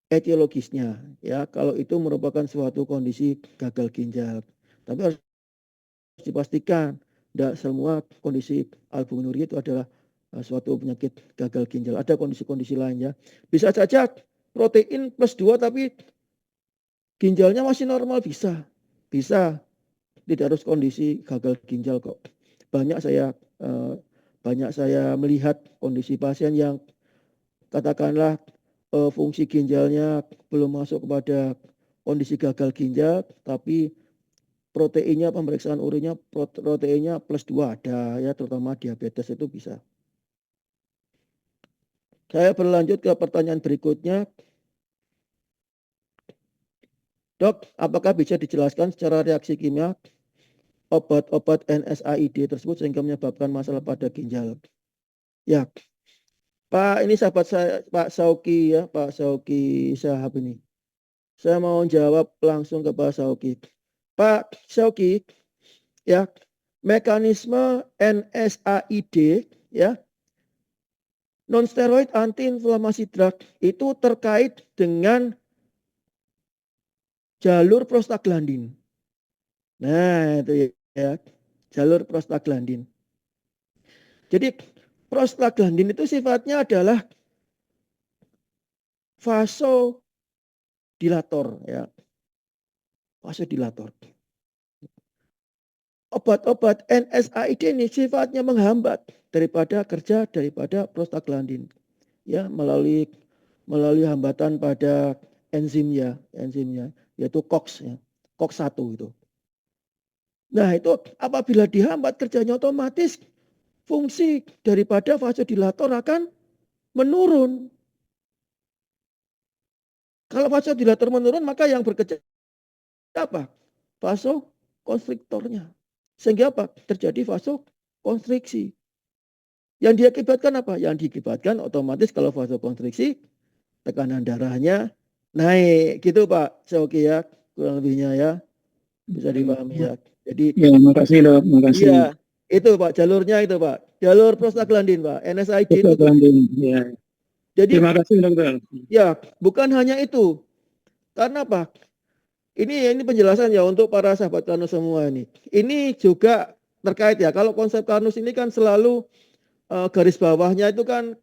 etiologisnya ya kalau itu merupakan suatu kondisi gagal ginjal. Tapi harus dipastikan tidak semua kondisi albuminuria itu adalah suatu penyakit gagal ginjal. Ada kondisi-kondisi lainnya. Bisa saja protein plus 2 tapi ginjalnya masih normal, bisa. Bisa. Tidak harus kondisi gagal ginjal kok. Banyak saya melihat kondisi pasien yang katakanlah fungsi ginjalnya belum masuk kepada kondisi gagal ginjal, tapi proteinnya, pemeriksaan urinnya proteinnya plus 2 ada ya, terutama diabetes itu bisa. Saya berlanjut ke pertanyaan berikutnya. Dok, apakah bisa dijelaskan secara reaksi kimia obat-obat NSAID tersebut sehingga menyebabkan masalah pada ginjal. Ya, Pak, ini sahabat saya, Pak Sauki ya, Pak Sauki Sahab ini. Saya mau jawab langsung ke Pak Sauki. Pak Sauki, ya, mekanisme NSAID, ya, non-steroid anti-inflamasi drug itu terkait dengan jalur prostaglandin. Nah, itu ya, jalur prostaglandin. Jadi prostaglandin itu sifatnya adalah vasodilator, ya. Vasodilator. Obat-obat NSAID ini sifatnya menghambat daripada kerja daripada prostaglandin, ya, melalui hambatan pada enzimnya yaitu COX, ya, COX-1 itu. Nah, itu apabila dihambat kerjanya otomatis fungsi daripada vasodilator akan menurun. Kalau vasodilator menurun, maka yang bekerja apa? Vasokonstriktornya. Sehingga apa? Terjadi vasokonstriksi. Yang diakibatkan apa? Yang diakibatkan otomatis kalau vasokonstriksi tekanan darahnya naik. Gitu Pak Sauki ya, kurang lebihnya ya. Bisa dipahami ya. Jadi ya, makasih dok, makasih. Iya, itu Pak jalurnya itu Pak. Jalur prostaglandin Pak, NSAID itu. Ya. Jadi Terima kasih dokter. ya, bukan hanya itu. Karena apa? Ini penjelasan ya untuk para sahabat Karnus semua ini. Ini juga terkait ya. Kalau konsep Karnus ini kan selalu garis bawahnya itu kan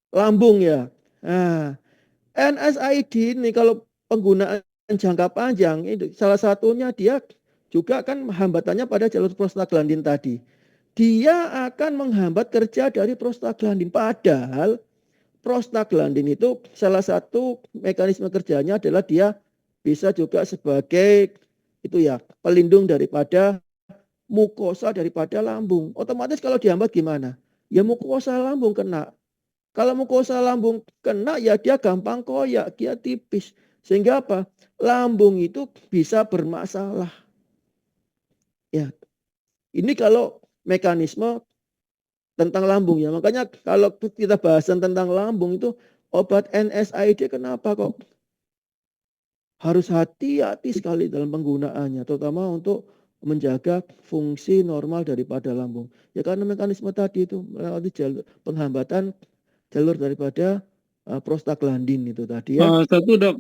lambung ya. Nah, NSAID ini kalau penggunaan jangka panjang itu salah satunya dia juga kan hambatannya pada jalur prostaglandin tadi. Dia akan menghambat kerja dari prostaglandin. Padahal prostaglandin itu salah satu mekanisme kerjanya adalah dia bisa juga sebagai itu ya pelindung daripada mukosa daripada lambung. Otomatis kalau dihambat gimana? Ya mukosa lambung kena. Kalau mukosa lambung kena ya dia gampang koyak, dia tipis. Sehingga apa? Lambung itu bisa bermasalah. Ya. Ini kalau mekanisme tentang lambung ya. Makanya kalau kita bahasan tentang lambung itu obat NSAID kenapa kok harus hati-hati sekali dalam penggunaannya, terutama untuk menjaga fungsi normal daripada lambung. Ya karena mekanisme tadi itu melewati jalur penghambatan jalur daripada prostaglandin itu tadi ya. Satu dok,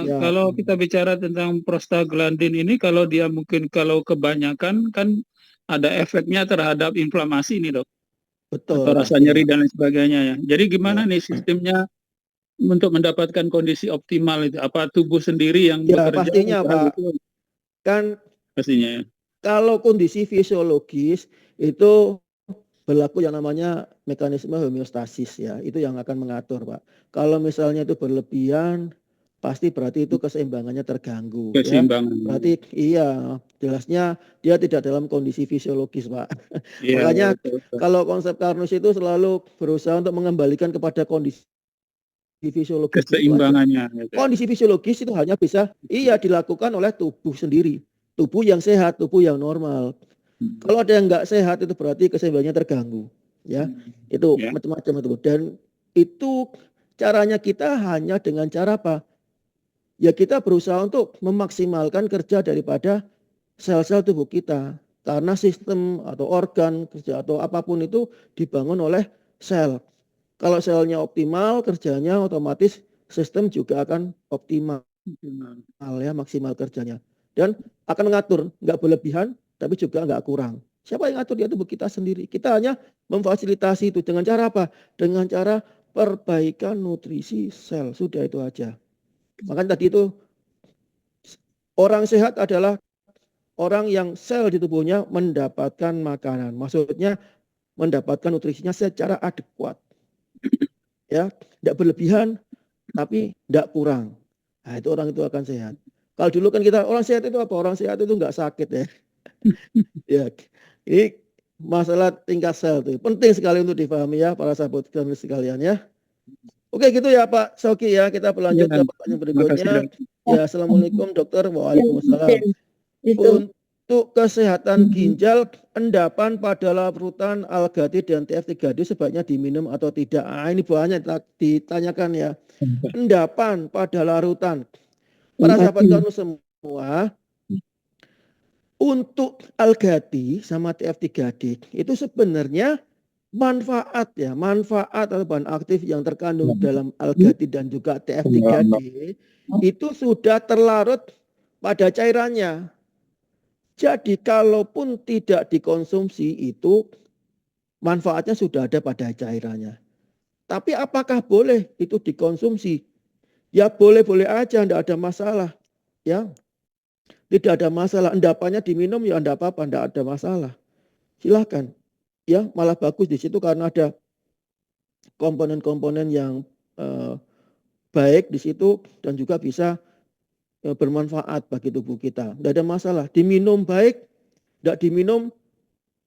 Ya. kalau kita bicara tentang prostaglandin ini, kalau dia mungkin kalau kebanyakan kan ada efeknya terhadap inflamasi nih dok. Betul. Atau rasa nyeri dan lain sebagainya ya. Jadi gimana nih sistemnya untuk mendapatkan kondisi optimal itu? Apa tubuh sendiri yang Ya bekerja? pastinya Pak. Itu? Kan pastinya ya. Kalau kondisi fisiologis itu berlaku yang namanya mekanisme homeostasis ya. Itu yang akan mengatur Pak. Kalau misalnya itu berlebihan pasti berarti itu keseimbangannya terganggu ya. Berarti iya jelasnya dia tidak dalam kondisi fisiologis Pak. Ya, makanya betul. Kalau konsep Karnus itu selalu berusaha untuk mengembalikan kepada kondisi fisiologis keseimbangannya. Kondisi fisiologis itu hanya bisa dilakukan oleh tubuh sendiri. Tubuh yang sehat, tubuh yang normal. Kalau ada yang nggak sehat itu berarti keseimbangannya terganggu. Ya, itu macam-macam itu. Dan itu caranya kita hanya dengan cara apa? Ya kita berusaha untuk memaksimalkan kerja daripada sel-sel tubuh kita. Karena sistem atau organ kerja atau apapun itu dibangun oleh sel. Kalau selnya optimal, kerjanya otomatis sistem juga akan optimal ya, maksimal kerjanya. Dan akan mengatur, nggak berlebihan, tapi juga nggak kurang. Siapa yang ngatur? Dia tubuh kita sendiri. Kita hanya memfasilitasi itu dengan cara apa? Dengan cara perbaikan nutrisi sel. Sudah itu aja. Makanya tadi itu orang sehat adalah orang yang sel di tubuhnya mendapatkan makanan. Maksudnya mendapatkan nutrisinya secara adekuat. Ya, tidak berlebihan, tapi tidak kurang. Nah, itu orang itu akan sehat. Kalau dulu kan kita orang sehat itu apa? Orang sehat itu nggak sakit ya. Ya, ini masalah tingkat sel itu penting sekali untuk difahami ya para sahabat sekalian ya. Oke gitu ya Pak Sauki ya. Kita berlanjut ke pertanyaan berikutnya. Ya, assalamualaikum dokter. Waalaikumsalam. untuk kesehatan ginjal, endapan pada larutan algati dan TF3D sebaiknya diminum atau tidak? Ini banyak ditanyakan ya. Endapan pada larutan. Para sahabat kanu semua, untuk algati sama TF3D itu sebenarnya manfaat atau bahan aktif yang terkandung dalam algati dan juga TF3D itu sudah terlarut pada cairannya. Jadi kalaupun tidak dikonsumsi itu manfaatnya sudah ada pada cairannya. Tapi apakah boleh itu dikonsumsi? Ya boleh-boleh aja, tidak ada masalah. Ya, tidak ada masalah. Endapannya diminum ya enggak apa-apa, tidak ada masalah. Silahkan. Ya, malah bagus di situ karena ada komponen-komponen yang baik di situ dan juga bisa bermanfaat bagi tubuh kita. Tidak ada masalah. Diminum baik, tidak diminum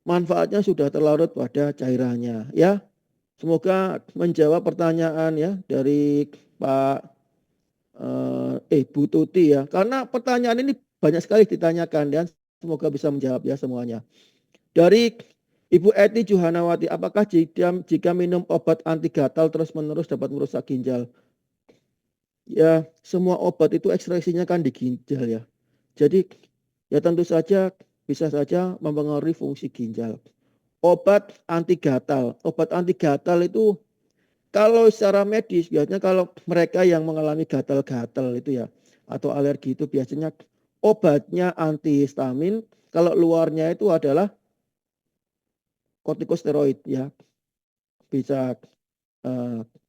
manfaatnya sudah terlarut pada cairannya. Ya, semoga menjawab pertanyaan ya dari Pak Bu Tuti ya. Karena pertanyaan ini banyak sekali ditanyakan dan semoga bisa menjawab ya semuanya. Dari Ibu Eti Juhanawati, apakah jika minum obat anti gatal terus-menerus dapat merusak ginjal? Ya, semua obat itu ekstraksinya kan di ginjal ya. Jadi ya tentu saja bisa saja mempengaruhi fungsi ginjal. Obat anti gatal itu kalau secara medis biasanya kalau mereka yang mengalami gatal-gatal itu ya atau alergi itu biasanya obatnya antihistamin, kalau luarnya itu adalah kortikosteroid ya. Bisa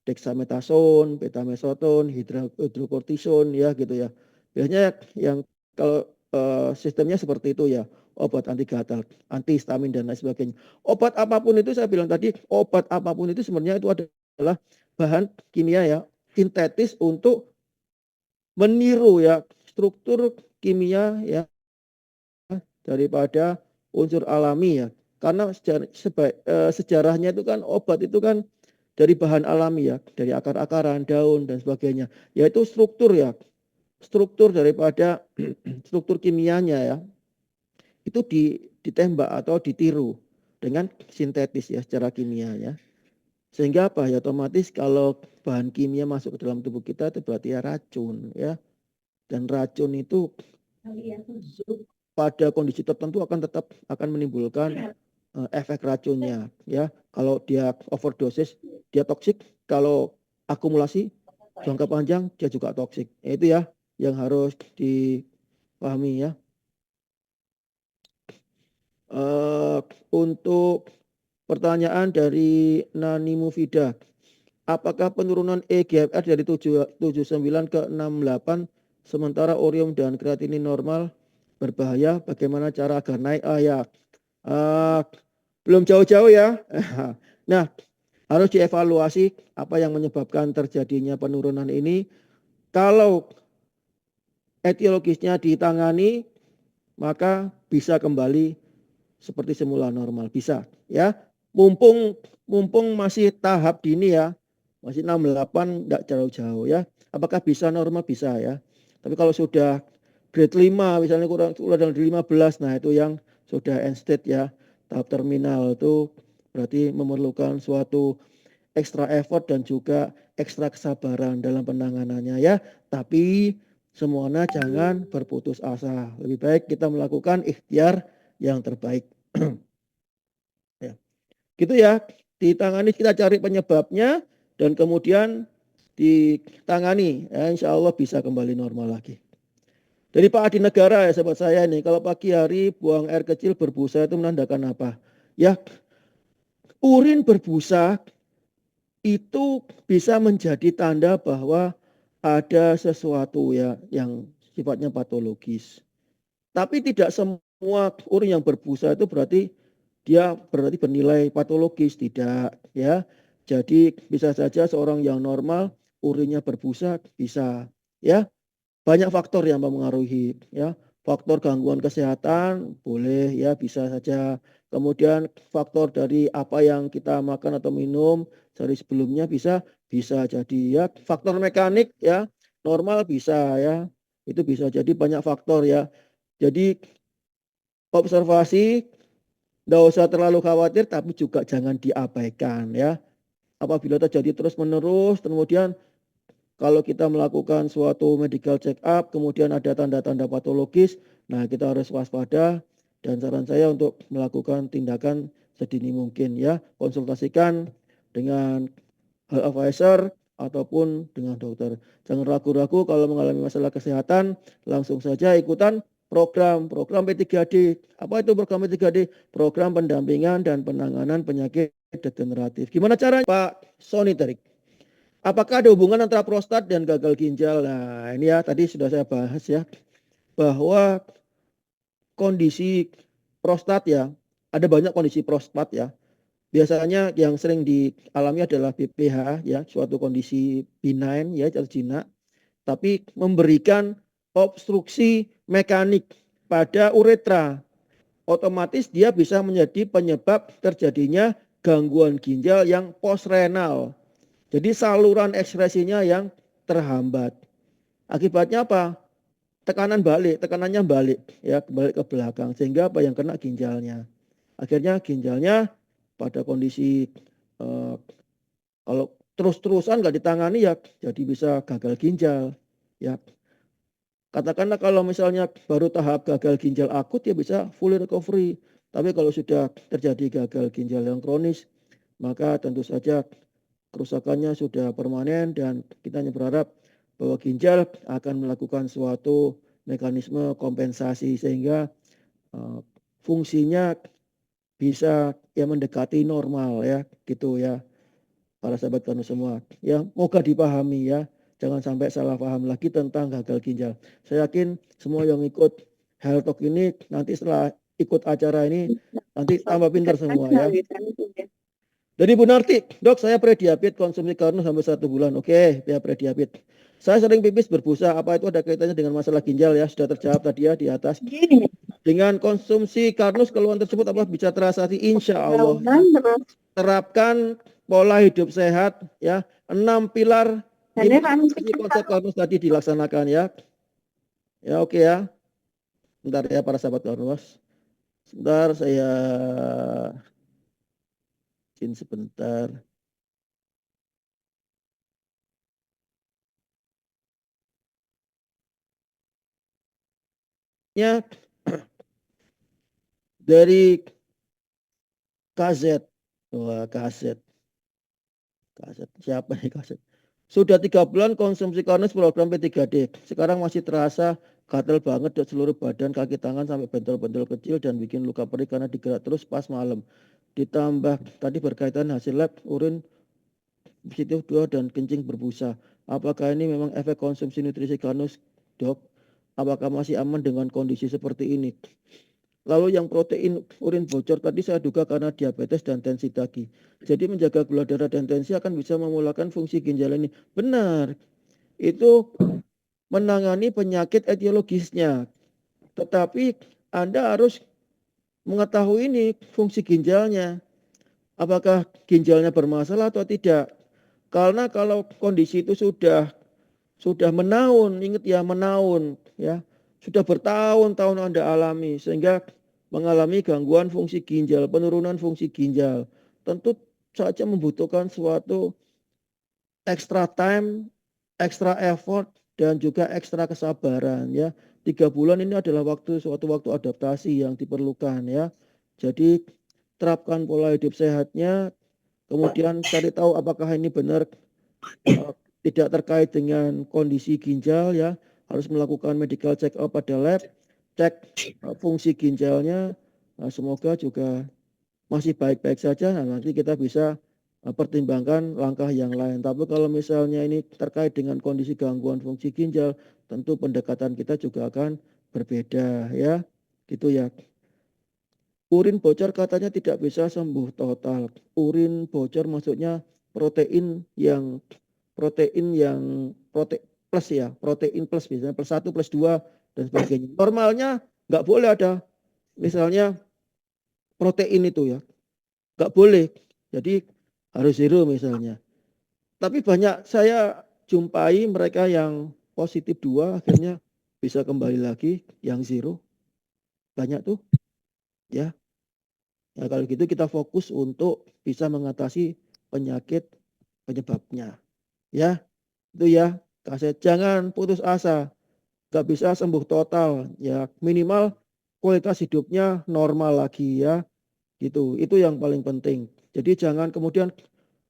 dexamethasone, betamethasone, hidrokortison ya gitu ya. Biasanya yang kalau sistemnya seperti itu ya, obat anti gatal, antihistamin dan lain sebagainya. Obat apapun itu saya bilang tadi, obat apapun itu sebenarnya itu adalah bahan kimia ya, sintetis untuk meniru ya struktur kimia ya daripada unsur alami ya. Karena sejarahnya itu kan obat itu kan dari bahan alami ya, dari akar-akaran, daun dan sebagainya. Yaitu struktur ya, struktur daripada struktur kimianya ya. Itu ditembak atau ditiru dengan sintetis ya secara kimia ya. Sehingga apa ya otomatis kalau bahan kimia masuk ke dalam tubuh kita itu berarti ya racun ya. Dan racun itu pada kondisi tertentu tetap akan menimbulkan efek racunnya ya. Kalau dia overdosis dia toksik, kalau akumulasi jangka panjang dia juga toksik. Itu ya yang harus dipahami ya. Untuk pertanyaan dari Nani Mufida, apakah penurunan eGFR dari 79 ke 68 sementara orium dan kreatinin normal berbahaya? Bagaimana cara agar naik? Belum jauh-jauh ya. Nah, harus dievaluasi apa yang menyebabkan terjadinya penurunan ini. Kalau etiologisnya ditangani, maka bisa kembali seperti semula normal. Bisa ya. Mumpung masih tahap dini ya. Masih 68 enggak jauh-jauh ya. Apakah bisa normal? Bisa ya. Tapi kalau sudah grade 5 misalnya kurang dari 15, nah itu yang sudah end state ya. Tahap terminal itu berarti memerlukan suatu ekstra effort dan juga ekstra kesabaran dalam penanganannya ya. Tapi semuanya jangan berputus asa. Lebih baik kita melakukan ikhtiar yang terbaik. Ya. Gitu ya. Ditangani, kita cari penyebabnya dan kemudian ditangani. Ya, insya Allah bisa kembali normal lagi. Dari Pak Adi Negara ya sahabat saya nih, kalau pagi hari buang air kecil berbusa itu menandakan apa? Ya, urin berbusa itu bisa menjadi tanda bahwa ada sesuatu ya yang sifatnya patologis. Tapi tidak semua urin yang berbusa itu berarti bernilai patologis, tidak ya. Jadi bisa saja seorang yang normal urinnya berbusa bisa ya. Banyak faktor yang mempengaruhi ya. Faktor gangguan kesehatan boleh ya bisa saja. Kemudian faktor dari apa yang kita makan atau minum dari sebelumnya bisa jadi ya. Faktor mekanik ya normal bisa ya. Itu bisa jadi banyak faktor ya. Jadi observasi, nggak usah terlalu khawatir, tapi juga jangan diabaikan ya. Apabila terjadi terus-menerus, kemudian kalau kita melakukan suatu medical check up, kemudian ada tanda-tanda patologis, nah kita harus waspada dan saran saya untuk melakukan tindakan sedini mungkin ya. Konsultasikan dengan health advisor ataupun dengan dokter. Jangan ragu-ragu kalau mengalami masalah kesehatan, langsung saja ikutan program P3D. Apa itu program P3D? Program pendampingan dan penanganan penyakit degeneratif. Gimana caranya, Pak Sony Terik? Apakah ada hubungan antara prostat dan gagal ginjal? Nah, ini ya tadi sudah saya bahas ya, bahwa kondisi prostat ya, ada banyak kondisi prostat ya. Biasanya yang sering dialami adalah BPH ya, suatu kondisi benign ya atau jinak, tapi memberikan obstruksi mekanik pada uretra. Otomatis dia bisa menjadi penyebab terjadinya gangguan ginjal yang postrenal. Jadi saluran ekskresinya yang terhambat. Akibatnya apa? Tekanannya balik ya, balik ke belakang sehingga apa yang kena ginjalnya. Akhirnya ginjalnya pada kondisi kalau terus-terusan nggak ditangani ya jadi bisa gagal ginjal ya. Katakanlah kalau misalnya baru tahap gagal ginjal akut ya bisa fully recovery. Tapi kalau sudah terjadi gagal ginjal yang kronis, maka tentu saja kerusakannya sudah permanen dan kita hanya berharap bahwa ginjal akan melakukan suatu mekanisme kompensasi sehingga fungsinya bisa ya mendekati normal ya gitu ya para sahabat kanu semua ya, moga dipahami ya, jangan sampai salah paham lagi tentang gagal ginjal. Saya yakin semua yang ikut Health Talk ini nanti setelah ikut acara ini nanti tambah pintar semua ya. Jadi Bu Narti, dok saya prediabetes konsumsi karno sampai 1 bulan. Oke, ya prediabetes. Saya sering pipis berbusa, apa itu ada kaitannya dengan masalah ginjal ya? Sudah terjawab tadi ya di atas. Dengan konsumsi karnus keluhan tersebut apa bisa teratasi? Insya Allah. Ya. Terapkan pola hidup sehat ya. 6 pilar ini konsep karnus tadi dilaksanakan ya. Ya oke ya. Bentar ya para sahabat karnus. Sebentar saya sebentar. Ya dari KZ. Wah, KZ. Siapa nih KZ? Sudah 3 bulan konsumsi karnus program P3D. Sekarang masih terasa gatel banget di seluruh badan, kaki tangan sampai bentul-bentul kecil dan bikin luka perih karena digerak terus pas malam. Ditambah tadi berkaitan hasil lab urin positif 2 dan kencing berbusa. Apakah ini memang efek konsumsi nutrisi karnus, dok? Apakah masih aman dengan kondisi seperti ini? Lalu yang protein urin bocor tadi saya duga karena diabetes dan tensi tadi. Jadi menjaga gula darah dan tensi akan bisa memulakan fungsi ginjal ini. Benar. Itu menangani penyakit etiologisnya. Tetapi Anda harus mengetahui ini fungsi ginjalnya. Apakah ginjalnya bermasalah atau tidak. Karena kalau kondisi itu sudah menaun, ingat ya menaun ya. Sudah bertahun-tahun Anda alami sehingga mengalami gangguan fungsi ginjal, penurunan fungsi ginjal. Tentu saja membutuhkan suatu extra time, extra effort dan juga ekstra kesabaran ya. 3 bulan ini adalah suatu waktu adaptasi yang diperlukan ya. Jadi terapkan pola hidup sehatnya, kemudian cari tahu apakah ini benar tidak terkait dengan kondisi ginjal ya, harus melakukan medical check up pada lab, cek fungsi ginjalnya. Nah, semoga juga masih baik-baik saja. Nah, nanti kita bisa pertimbangkan langkah yang lain. Tapi kalau misalnya ini terkait dengan kondisi gangguan fungsi ginjal, tentu pendekatan kita juga akan berbeda ya. Gitu ya. Urin bocor katanya tidak bisa sembuh total. Urin bocor maksudnya protein yang plus ya, protein plus biasanya plus 1 plus 2 dan sebagainya. Normalnya nggak boleh ada misalnya protein itu ya, nggak boleh. Jadi harus zero misalnya. Tapi banyak saya jumpai mereka yang positif 2 akhirnya bisa kembali lagi yang zero. Banyak tuh. ya. Ya kalau gitu kita fokus untuk bisa mengatasi penyakit penyebabnya. Ya, itu ya. Kaset jangan putus asa. Gak bisa sembuh total, ya minimal kualitas hidupnya normal lagi ya. Gitu. Itu yang paling penting. Jadi jangan kemudian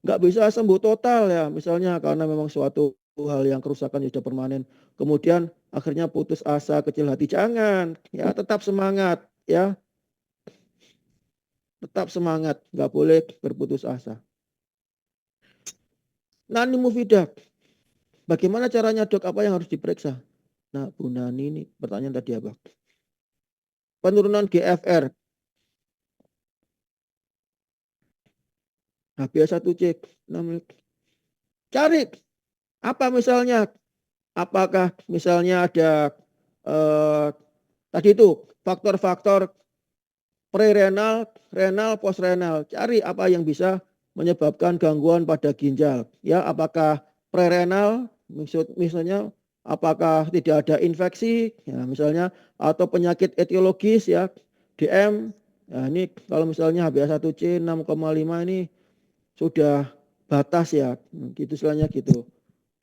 nggak bisa sembuh total ya, misalnya karena memang suatu hal yang kerusakan sudah permanen. Kemudian akhirnya putus asa, kecil hati. Jangan, ya tetap semangat ya. Tetap semangat, nggak boleh berputus asa. Nani Mufidah, bagaimana caranya dok? Apa yang harus diperiksa? Nah, Bu Nani ini pertanyaan tadi apa? Penurunan GFR, HbA1c, cari apa misalnya? Apakah misalnya ada tadi itu faktor-faktor prerenal, renal, postrenal. Cari apa yang bisa menyebabkan gangguan pada ginjal. Ya, apakah prerenal, misalnya apakah tidak ada infeksi, ya misalnya, atau penyakit etiologis ya, DM. Nah, ini kalau misalnya HbA1c 6,5 ini sudah batas ya, gitu istilahnya gitu.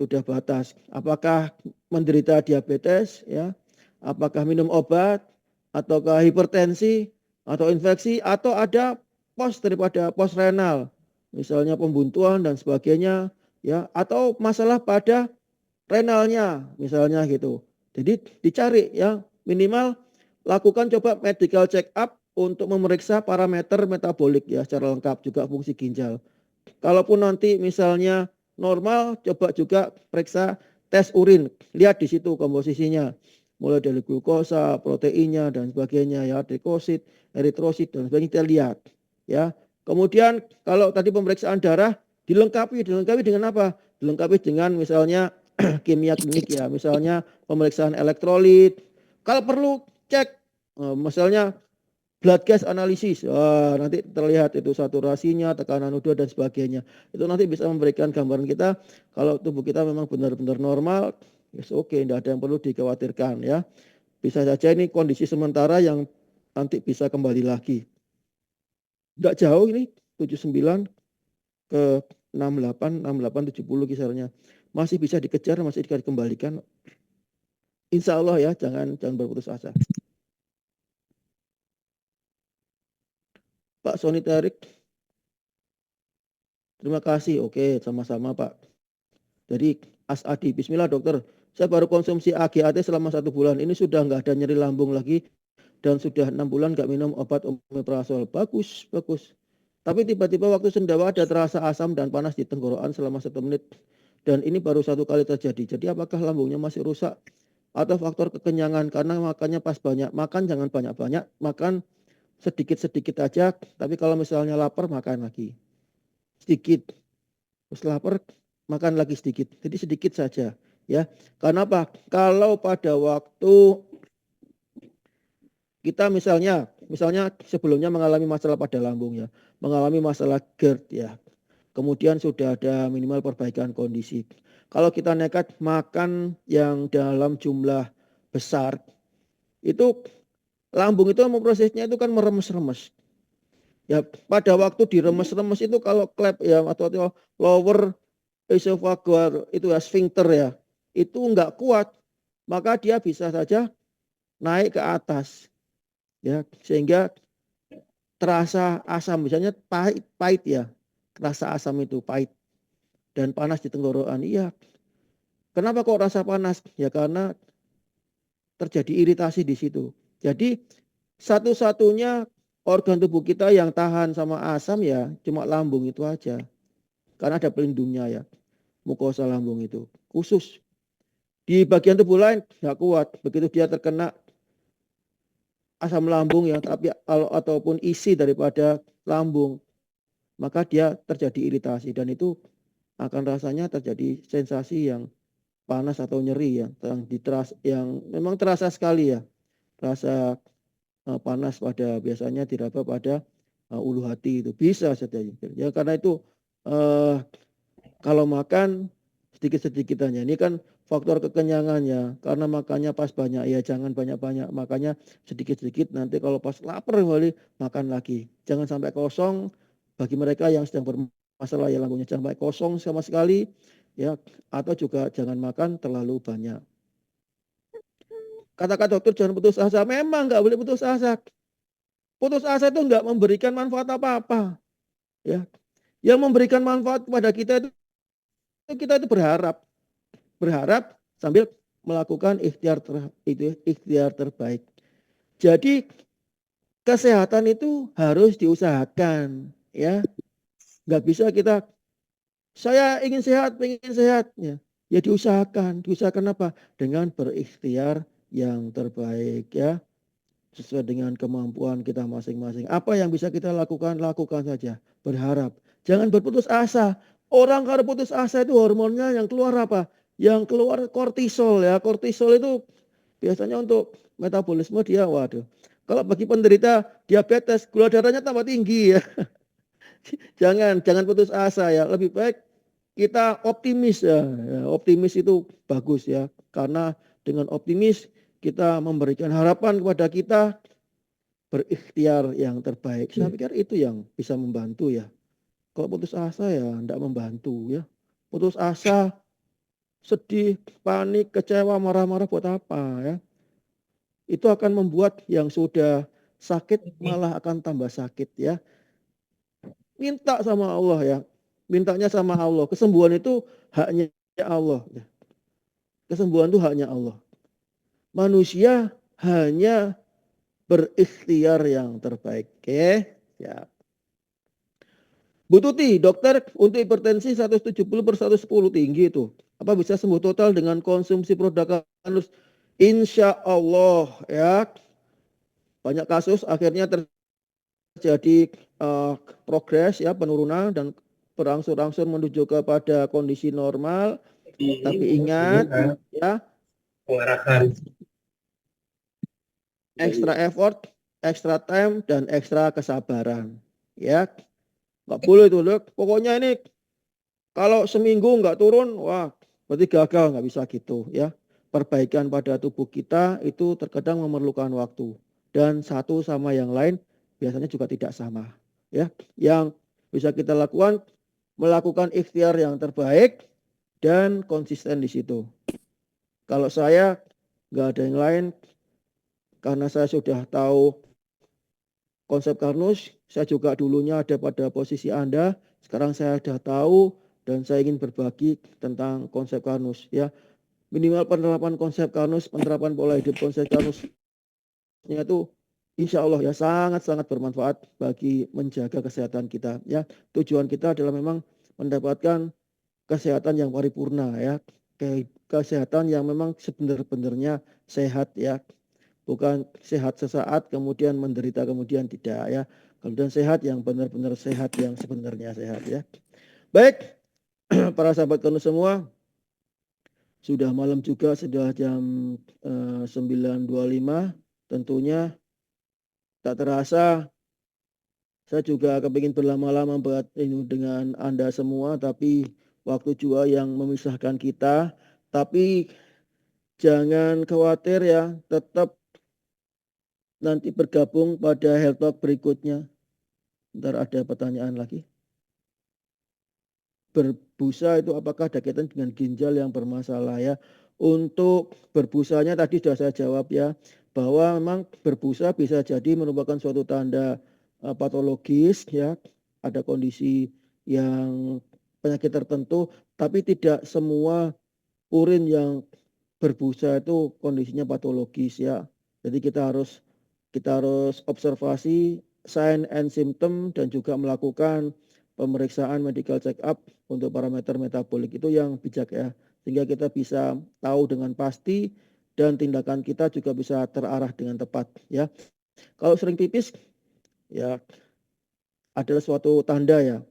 Sudah batas. Apakah menderita diabetes ya? Apakah minum obat ataukah hipertensi atau infeksi atau ada daripada pos renal, misalnya pembuntuan dan sebagainya ya, atau masalah pada renalnya misalnya gitu. Jadi dicari ya, minimal lakukan coba medical check up untuk memeriksa parameter metabolik ya secara lengkap, juga fungsi ginjal. Kalaupun nanti misalnya normal, coba juga periksa tes urin, lihat di situ komposisinya, mulai dari glukosa, proteinnya dan sebagainya ya, leukosit, eritrosit dan sebagainya kita lihat ya. Kemudian kalau tadi pemeriksaan darah dilengkapi dengan apa? Dilengkapi dengan misalnya kimia klinik ya, misalnya pemeriksaan elektrolit. Kalau perlu cek misalnya blood gas analisis, nanti terlihat itu saturasinya, tekanan udara dan sebagainya. Itu nanti bisa memberikan gambaran kita kalau tubuh kita memang benar-benar normal, yes, oke, tidak ada yang perlu dikhawatirkan ya. Bisa saja ini kondisi sementara yang nanti bisa kembali lagi. Tidak jauh ini 79 ke 68, 70 kisarannya. Masih bisa dikejar, masih dikembalikan. Insya Allah ya, jangan berputus asa. Pak Sony Tarik, terima kasih. Oke, sama-sama Pak. Jadi Asadi, bismillah dokter, saya baru konsumsi AGAT selama 1 bulan. Ini sudah nggak ada nyeri lambung lagi dan sudah 6 bulan nggak minum obat omeprazol. Bagus, bagus. Tapi tiba-tiba waktu sendawa ada terasa asam dan panas di tenggorokan selama 1 menit. Dan ini baru 1 kali terjadi. Jadi apakah lambungnya masih rusak atau faktor kekenyangan? Karena makannya pas banyak. Makan jangan banyak-banyak, makan sedikit-sedikit aja. Tapi kalau misalnya lapar makan lagi. Sedikit. Terus lapar makan lagi sedikit. Jadi sedikit saja ya. Karena apa? Kalau pada waktu kita misalnya sebelumnya mengalami masalah pada lambung ya, mengalami masalah GERD ya. Kemudian sudah ada minimal perbaikan kondisi. Kalau kita nekat makan yang dalam jumlah besar, itu lambung itu memprosesnya itu kan meremes-remes. Ya, pada waktu diremes-remes itu kalau klep ya atau lower esophageal itu ya sphincter ya, itu enggak kuat, maka dia bisa saja naik ke atas. Ya, sehingga terasa asam, misalnya pahit ya. Rasa asam itu pahit dan panas di tenggorokan. Iya. Kenapa kok rasa panas? Ya karena terjadi iritasi di situ. Jadi satu-satunya organ tubuh kita yang tahan sama asam ya cuma lambung itu aja. Karena ada pelindungnya ya. Mukosa lambung itu khusus. Di bagian tubuh lain nggak kuat. Begitu dia terkena asam lambung ya, tapi kalau ataupun isi daripada lambung, maka dia terjadi iritasi dan itu akan rasanya terjadi sensasi yang panas atau nyeri ya, yang memang terasa sekali ya, rasa panas pada biasanya diraba pada ulu hati itu bisa saja ya. Karena itu kalau makan sedikit-sedikit aja. Ini kan faktor kekenyangannya. Karena makannya pas banyak, ya jangan banyak-banyak. Makanya sedikit-sedikit, nanti kalau pas lapar kembali, makan lagi. Jangan sampai kosong. Bagi mereka yang sedang bermasalah ya lambungnya, jangan sampai kosong sama sekali. Ya, atau juga jangan makan terlalu banyak. Kata-kata dokter jangan putus asa. Memang nggak boleh putus asa. Putus asa itu nggak memberikan manfaat apa-apa. Ya, yang memberikan manfaat kepada kita itu berharap sambil melakukan ikhtiar terbaik. Jadi kesehatan itu harus diusahakan, ya. Nggak bisa kita saya ingin sehat, ya diusahakan apa? Dengan berikhtiar yang terbaik, ya. Sesuai dengan kemampuan kita masing-masing. Apa yang bisa kita lakukan saja. Berharap. Jangan berputus asa. Orang kalau putus asa itu hormonnya yang keluar apa? Yang keluar kortisol ya. Kortisol itu biasanya untuk metabolisme dia, waduh. Kalau bagi penderita diabetes, gula darahnya tambah tinggi ya. Jangan putus asa ya. Lebih baik kita optimis ya. Optimis itu bagus ya. Karena dengan optimis kita memberikan harapan kepada kita berikhtiar yang terbaik. Saya pikir itu yang bisa membantu ya. Kalau putus asa ya tidak membantu ya. Putus asa, sedih, panik, kecewa, marah-marah buat apa ya. Itu akan membuat yang sudah sakit malah akan tambah sakit ya. Minta sama Allah ya. Mintanya sama Allah. Kesembuhan itu haknya Allah ya. Kesembuhan itu haknya Allah. Manusia hanya berikhtiar yang terbaik. Oke, siap. Bu Tuti, dokter untuk hipertensi 170/110 tinggi itu. Apa bisa sembuh total dengan konsumsi produk Kanus? Insya Allah ya. Banyak kasus akhirnya terjadi progres ya, penurunan dan berangsur-angsur menuju kepada kondisi normal. Tapi ingat ya, pengarahan extra effort, extra time, dan extra kesabaran. Ya, nggak boleh tuh, Dok. Pokoknya ini kalau seminggu nggak turun, wah, berarti gagal, nggak bisa gitu ya. Perbaikan pada tubuh kita itu terkadang memerlukan waktu. Dan satu sama yang lain biasanya juga tidak sama. Ya, yang bisa kita lakukan, melakukan ikhtiar yang terbaik dan konsisten di situ. Kalau saya nggak ada yang lain, karena saya sudah tahu konsep Karnus, saya juga dulunya ada pada posisi Anda. Sekarang saya sudah tahu dan saya ingin berbagi tentang konsep Karnus ya. Minimal penerapan konsep Karnus, penerapan pola hidup konsep Karnusnya itu insya Allah ya sangat-sangat bermanfaat bagi menjaga kesehatan kita ya. Tujuan kita adalah memang mendapatkan kesehatan yang paripurna ya. Kesehatan yang memang sebenar-benarnya sehat ya. Bukan sehat sesaat kemudian menderita kemudian tidak ya. Kemudian sehat yang benar-benar sehat yang sebenarnya sehat ya. Baik, para sahabat Karnus semua, sudah malam juga, sudah jam 9.25. Tentunya tak terasa saya juga kepingin berlama-lama buat ini dengan Anda semua, tapi waktu juga yang memisahkan kita. Tapi jangan khawatir ya, tetap nanti bergabung pada Health Talk berikutnya. Ntar ada pertanyaan lagi. Berbusa itu apakah ada kaitan dengan ginjal yang bermasalah ya? Untuk berbusanya tadi sudah saya jawab ya, bahwa memang berbusa bisa jadi merupakan suatu tanda patologis ya, ada kondisi yang penyakit tertentu, tapi tidak semua urin yang berbusa itu kondisinya patologis ya. Jadi kita harus observasi sign and symptom dan juga melakukan pemeriksaan medical check up untuk parameter metabolik itu yang bijak ya. Sehingga kita bisa tahu dengan pasti dan tindakan kita juga bisa terarah dengan tepat ya. Kalau sering pipis ya adalah suatu tanda ya.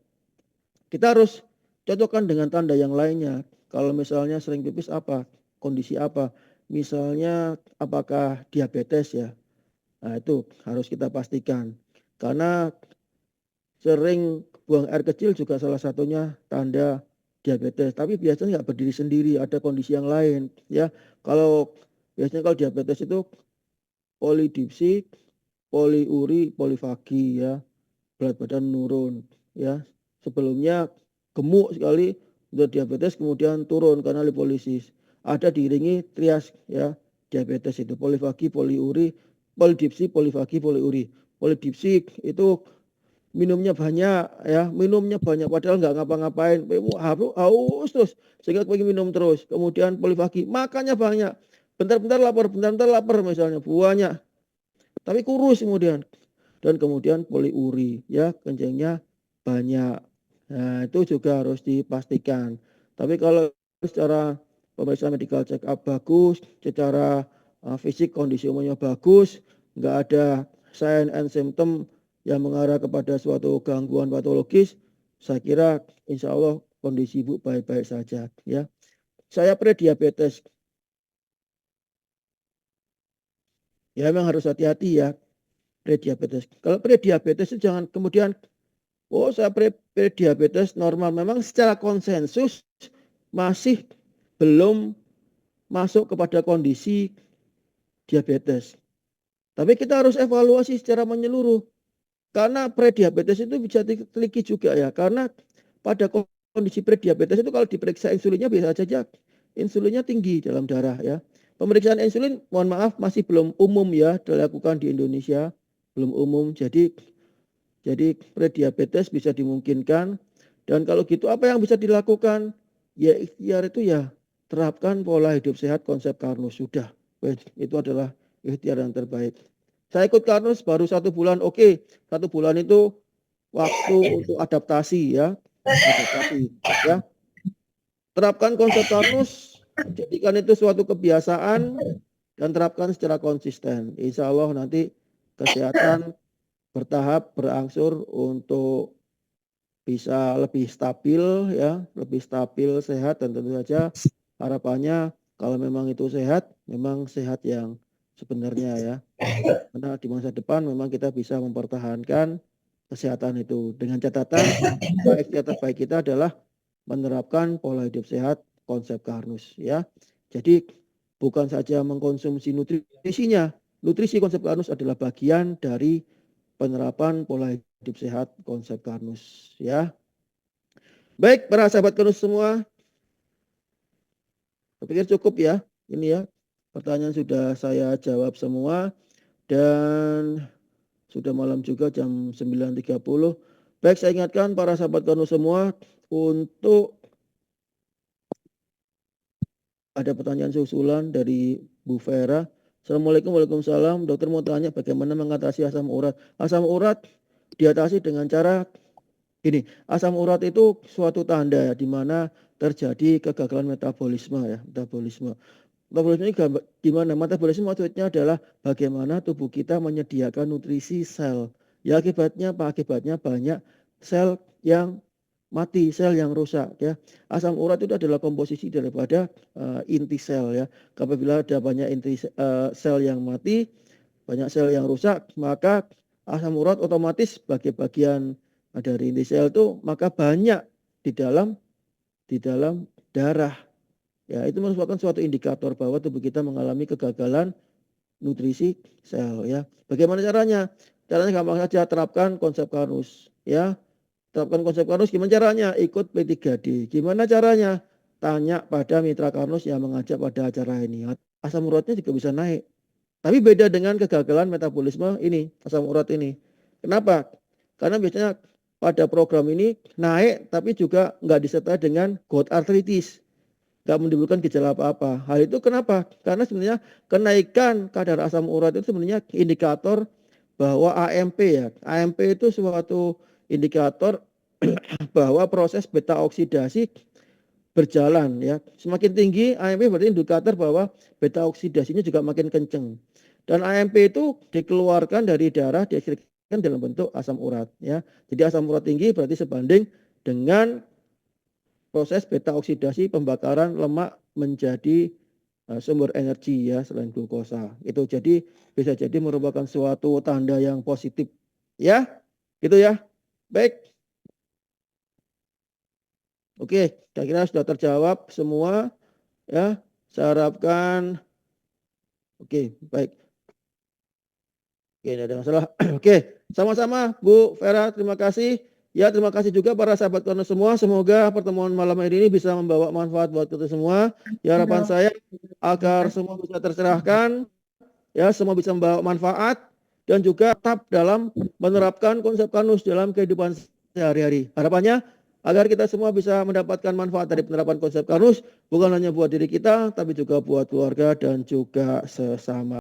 Kita harus cocokkan dengan tanda yang lainnya. Kalau misalnya sering pipis apa? Kondisi apa? Misalnya apakah diabetes ya? Nah, itu harus kita pastikan. Karena sering buang air kecil juga salah satunya tanda diabetes, tapi biasanya nggak berdiri sendiri, ada kondisi yang lain ya. Biasanya kalau diabetes itu polidipsi, poliuri, polifagi ya, berat badan menurun ya. Sebelumnya gemuk sekali untuk diabetes, kemudian turun karena lipolisis. Ada diiringi trias ya, diabetes itu polifagi, poliuri, polidipsi, polifagi, poliuri. Polidipsi itu minumnya banyak ya, padahal nggak ngapa-ngapain, haus terus sehingga pengen minum terus. Kemudian polifagi, makannya banyak, bentar-bentar lapar misalnya banyak, tapi kurus kemudian. Dan kemudian poliuri ya, kencingnya banyak. Nah, itu juga harus dipastikan. Tapi kalau secara pemeriksaan medical check up bagus, secara fisik kondisi umumnya bagus, nggak ada sign and symptom yang mengarah kepada suatu gangguan patologis, saya kira insya Allah kondisi ibu baik-baik saja ya. Saya prediabetes. Ya memang harus hati-hati ya prediabetes. Kalau prediabetes itu jangan kemudian saya prediabetes normal. Memang secara konsensus masih belum masuk kepada kondisi diabetes. Tapi kita harus evaluasi secara menyeluruh. Karena prediabetes itu bisa tricky juga ya. Karena pada kondisi prediabetes itu kalau diperiksa insulinnya bisa saja insulinnya tinggi dalam darah ya. Pemeriksaan insulin mohon maaf masih belum umum ya dilakukan di Indonesia. Belum umum. Jadi prediabetes bisa dimungkinkan. Dan kalau gitu apa yang bisa dilakukan? Ya ikhtiar itu ya terapkan pola hidup sehat konsep Karnus. Sudah. Itu adalah ikhtiar yang terbaik. Saya ikut Karnus baru 1 bulan. Oke, 1 bulan itu waktu untuk adaptasi ya. Ya. Terapkan konsep Karnus, jadikan itu suatu kebiasaan dan terapkan secara konsisten. Insya Allah nanti kesehatan bertahap berangsur untuk bisa lebih stabil ya, lebih stabil, sehat, dan tentu saja harapannya kalau memang itu sehat, memang sehat yang sebenarnya ya. Karena di masa depan memang kita bisa mempertahankan kesehatan itu dengan catatan ikhtiar terbaik kita adalah menerapkan pola hidup sehat konsep Karnus ya. Jadi bukan saja mengkonsumsi nutrisinya, nutrisi konsep Karnus adalah bagian dari penerapan pola hidup sehat konsep Karnus ya. Baik para sahabat Karnus semua, saya pikir cukup ya. Ini ya, pertanyaan sudah saya jawab semua dan sudah malam juga jam 9.30. Baik, saya ingatkan para sahabat Karnus semua untuk ada pertanyaan susulan dari Bu Vera. Assalamualaikum, waalaikumsalam. Dokter mau tanya bagaimana mengatasi asam urat. Asam urat diatasi dengan cara ini. Asam urat itu suatu tanda ya, di mana terjadi kegagalan metabolisme ya. Metabolisme ini gimana? Metabolisme maksudnya adalah bagaimana tubuh kita menyediakan nutrisi sel. Ya akibatnya apa? Akibatnya banyak sel yang mati, sel yang rusak ya. Asam urat itu adalah komposisi daripada inti sel ya. Apabila ada banyak inti sel yang mati, banyak sel yang rusak, maka asam urat otomatis sebagai bagian dari inti sel itu maka banyak di dalam darah. Ya, itu merupakan suatu indikator bahwa tubuh kita mengalami kegagalan nutrisi sel ya. Bagaimana caranya? Caranya gampang saja, terapkan konsep Karnus ya. Terapkan konsep Karnus gimana caranya? Ikut P3D. Gimana caranya? Tanya pada mitra Karnus yang mengajak pada acara ini. Asam uratnya juga bisa naik. Tapi beda dengan kegagalan metabolisme ini, asam urat ini. Kenapa? Karena biasanya pada program ini naik tapi juga nggak disertai dengan gout arthritis. Nggak menimbulkan gejala apa-apa. Hal itu kenapa? Karena sebenarnya kenaikan kadar asam urat itu sebenarnya indikator bahwa AMP ya. AMP itu suatu indikator bahwa proses beta oksidasi berjalan ya. Semakin tinggi AMP berarti indikator bahwa beta oksidasinya juga makin kenceng. Dan AMP itu dikeluarkan dari darah, diekstrakkan dalam bentuk asam urat ya. Jadi asam urat tinggi berarti sebanding dengan proses beta oksidasi pembakaran lemak menjadi sumber energi ya selain glukosa. Itu jadi bisa jadi merupakan suatu tanda yang positif ya. Gitu ya. Baik. Oke, kira-kira sudah terjawab semua ya. Saya harapkan oke, baik. Oke, tidak ada masalah. Oke, sama-sama Bu Vera, terima kasih. Ya, terima kasih juga para sahabat Kono semua. Semoga pertemuan malam hari ini bisa membawa manfaat buat kita semua. Ya, harapan saya agar semua bisa tercerahkan, ya, semua bisa membawa manfaat dan juga tetap dalam menerapkan konsep Kanus dalam kehidupan sehari-hari. Harapannya agar kita semua bisa mendapatkan manfaat dari penerapan konsep Kanus bukan hanya buat diri kita, tapi juga buat keluarga dan juga sesama.